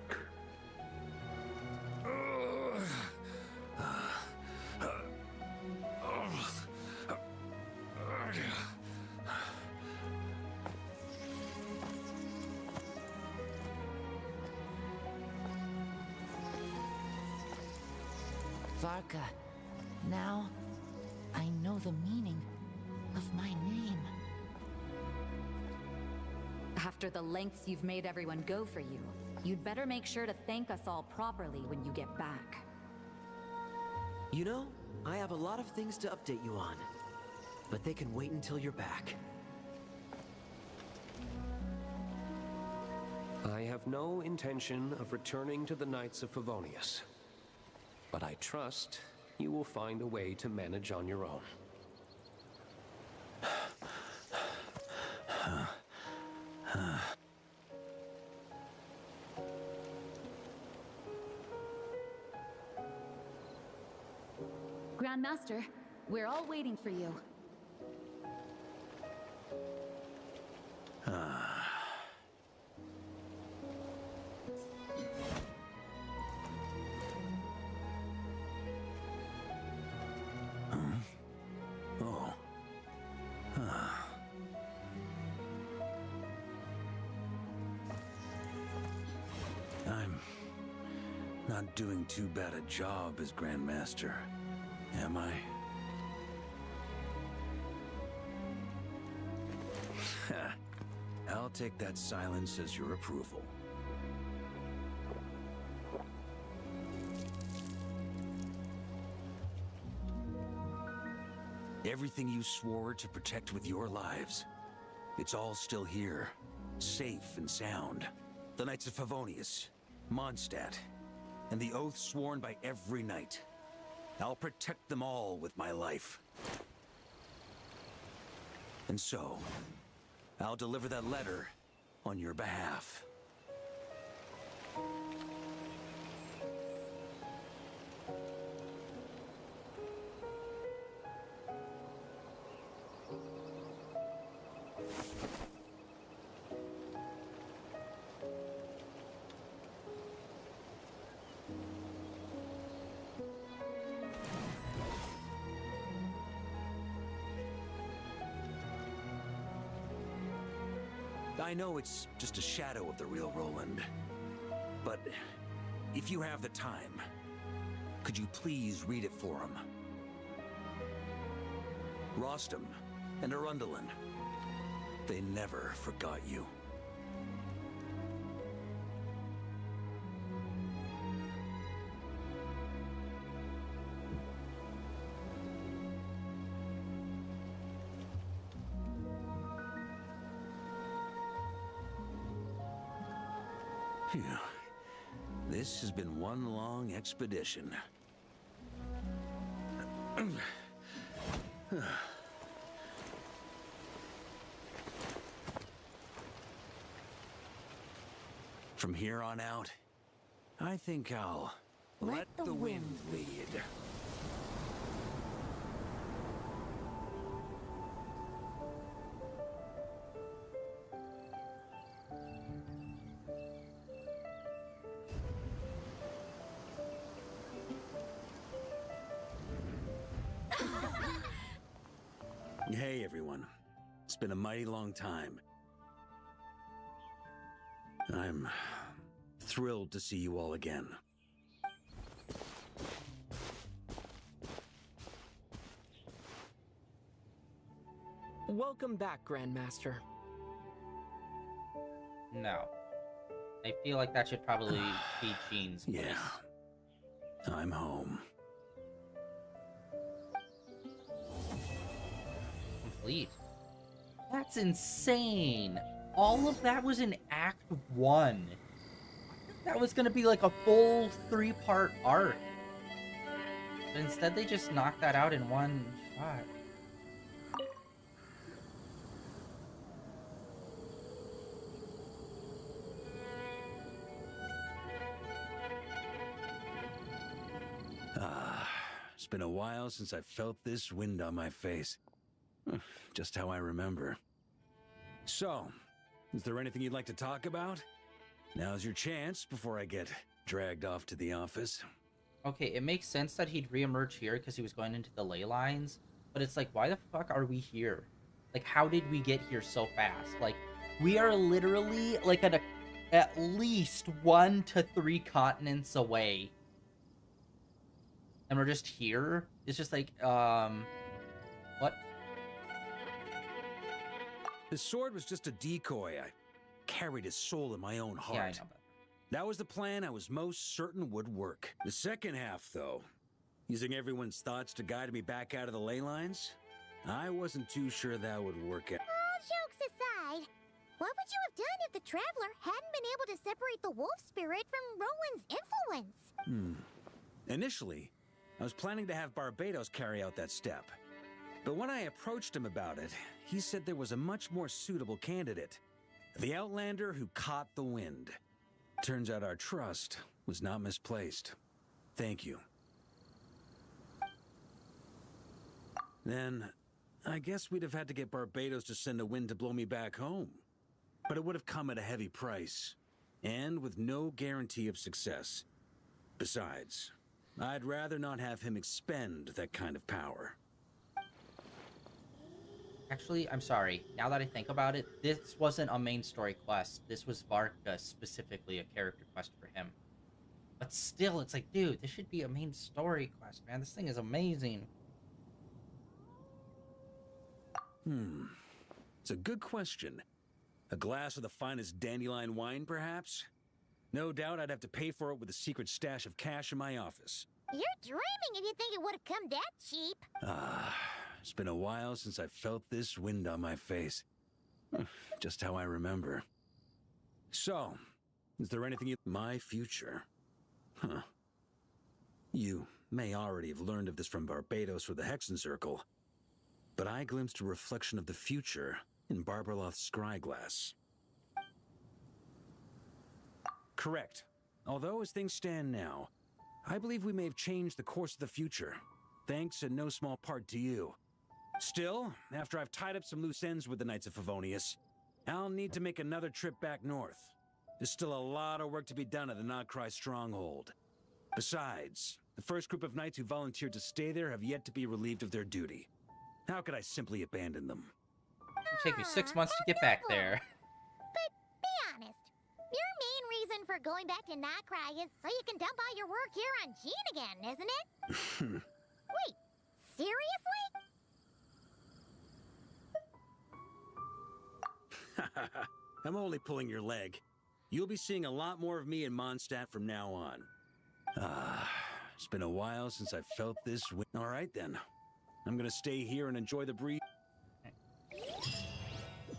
B: Varka, now I know the meaning of my name.
T: After the lengths you've made everyone go for you, you'd better make sure to thank us all properly when you get back.
U: You know, I have a lot of things to update you on, but they can wait until you're back.
V: I have no intention of returning to the Knights of Favonius, but I trust you will find a way to manage on your own.
T: Grandmaster, we're all waiting for you.
E: I'm not doing too bad a job as Grandmaster, am I? I'll take that silence as your approval. Everything you swore to protect with your lives, it's all still here, safe and sound. The Knights of Favonius, Mondstadt, and the oath sworn by every knight. I'll protect them all with my life. And so, I'll deliver that letter on your behalf. I know it's just a shadow of the real Roland, but if you have the time, could you please read it for him? Rostam and Arundelen, they never forgot you. Phew. This has been one long expedition. From here on out, I think I'll let the wind lead. Hey everyone, it's been a mighty long time. I'm thrilled to see you all again.
W: Welcome back, Grandmaster.
A: No. I feel like that should probably be Jean's place.
E: Yeah. I'm home.
A: Complete. That's insane. All of that was in Act 1. That was gonna be like a full 3-part arc. But instead they just knocked that out in one shot.
E: been a while since I felt this wind on my face. Just how I remember. So, is there anything you'd like to talk about? Now's your chance before I get dragged off to the office.
A: Okay, it makes sense that he'd reemerge here because he was going into the ley lines, but it's like, why the fuck are we here? Like, how did we get here so fast? Like, we are literally, like, at least 1 to 3 continents away. And we're just here? It's just like, what?
E: His sword was just a decoy. I carried his soul in my own heart.
A: Yeah, I know that.
E: That was the plan I was most certain would work. The second half, though, using everyone's thoughts to guide me back out of the ley lines, I wasn't too sure that would work out.
K: All jokes aside, what would you have done if the Traveler hadn't been able to separate the wolf spirit from Roland's influence?
E: Initially, I was planning to have Barbados carry out that step. But when I approached him about it, he said there was a much more suitable candidate. The Outlander who caught the wind. Turns out our trust was not misplaced. Thank you. Then, I guess we'd have had to get Barbados to send a wind to blow me back home. But it would have come at a heavy price, and with no guarantee of success. Besides, I'd rather not have him expend that kind of power.
A: Actually, I'm sorry. Now that I think about it, this wasn't a main story quest. This was Varka, specifically a character quest for him. But still, it's like, dude, this should be a main story quest, man. This thing is amazing.
E: It's a good question. A glass of the finest dandelion wine, perhaps? No doubt I'd have to pay for it with a secret stash of cash in my office.
K: You're dreaming if you think it would have come that cheap.
E: It's been a while since I felt this wind on my face. Just how I remember. So, is there anything you... My future? You may already have learned of this from Barbados or the Hexen Circle, but I glimpsed a reflection of the future in Barbarloth's scryglass. Correct. Although as things stand now, I believe we may have changed the course of the future, thanks in no small part to you. Still, after I've tied up some loose ends with the Knights of Favonius, I'll need to make another trip back north. There's still a lot of work to be done at the Nagcry stronghold. Besides, the first group of knights who volunteered to stay there have yet to be relieved of their duty. How could I simply abandon them?
A: It'll take me 6 months to get back there.
K: But be honest, your main reason for going back to Nagcry is so you can dump all your work here on Jean again, isn't it? Wait, seriously?
E: I'm only pulling your leg. You'll be seeing a lot more of me in Mondstadt from now on. It's been a while since I felt this wind. All right, then. I'm gonna stay here and enjoy the breeze.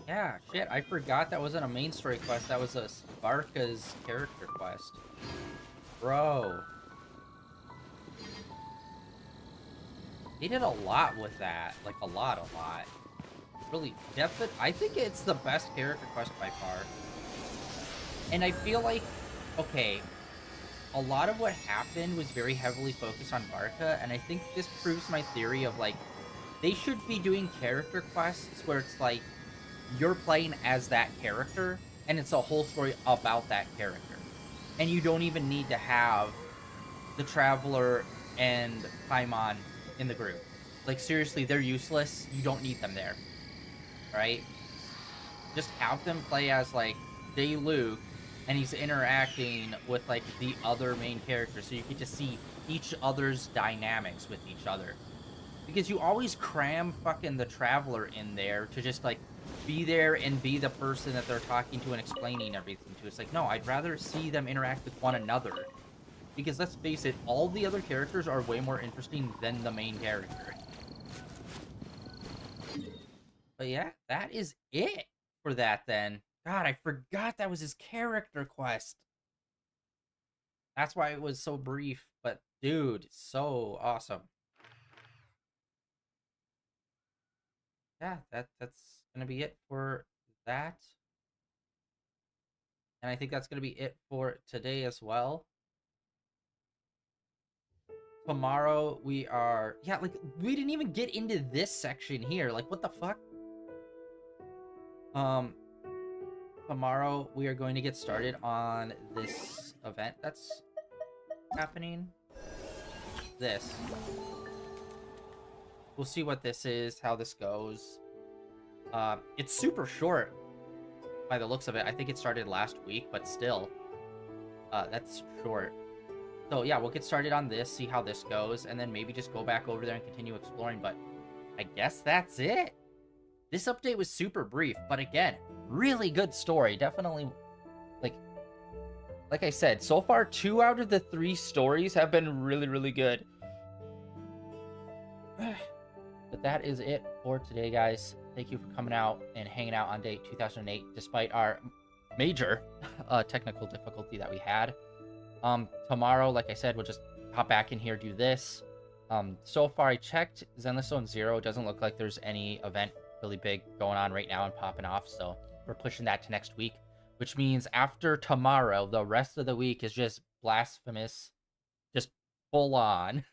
A: Yeah, shit, I forgot that wasn't a main story quest. That was a Varka's character quest. Bro. He did a lot with that. Like, a lot. Really, I think it's the best character quest by far. And I feel like, okay, a lot of what happened was very heavily focused on Varka, and I think this proves my theory of, like, they should be doing character quests where it's like, you're playing as that character, and it's a whole story about that character. And you don't even need to have the Traveler and Paimon in the group. Like, seriously, they're useless. You don't need them there. Right? Just have them play as, like, Luke, and he's interacting with, like, the other main characters, so you get to see each other's dynamics with each other. Because you always cram fucking the Traveler in there to just, like, be there and be the person that they're talking to and explaining everything to. It's like, no, I'd rather see them interact with one another. Because let's face it, all the other characters are way more interesting than the main character. But yeah, that is it for that then. God, I forgot that was his character quest. That's why it was so brief, but dude, so awesome. Yeah, that's gonna be it for that. And I think that's gonna be it for today as well. tomorrow we are... Yeah, like, we didn't even get into this section here. Like, what the fuck? Tomorrow we are going to get started on this event that's happening. This. We'll see what this is, how this goes. It's super short by the looks of it. I think it started last week, but still. That's short. So yeah, we'll get started on this, see how this goes, and then maybe just go back over there and continue exploring, but I guess that's it. This update was super brief, but again, really good story. Definitely, like I said, so far 2 out of the 3 stories have been really, really good. But that is it for today, guys. Thank you for coming out and hanging out on day 2008, despite our major technical difficulty that we had. Tomorrow, like I said, we'll just hop back in here, do this. So far I checked Zenless Zone 0. It doesn't look like there's any event really big going on right now and popping off, so we're pushing that to next week, which means after tomorrow, the rest of the week is just blasphemous, just full on.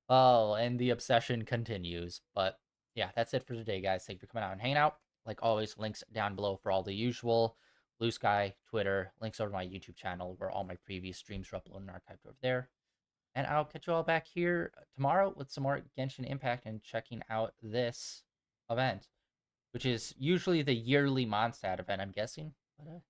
A: Oh, and the obsession continues. But yeah, that's it for today, guys. Thank you for coming out and hanging out. Like always, links down below for all the usual. Blue Sky, Twitter, links over to my YouTube channel where all my previous streams are uploaded and archived over there. And I'll catch you all back here tomorrow with some more Genshin Impact and checking out this event, which is usually the yearly Mondstadt event, I'm guessing. But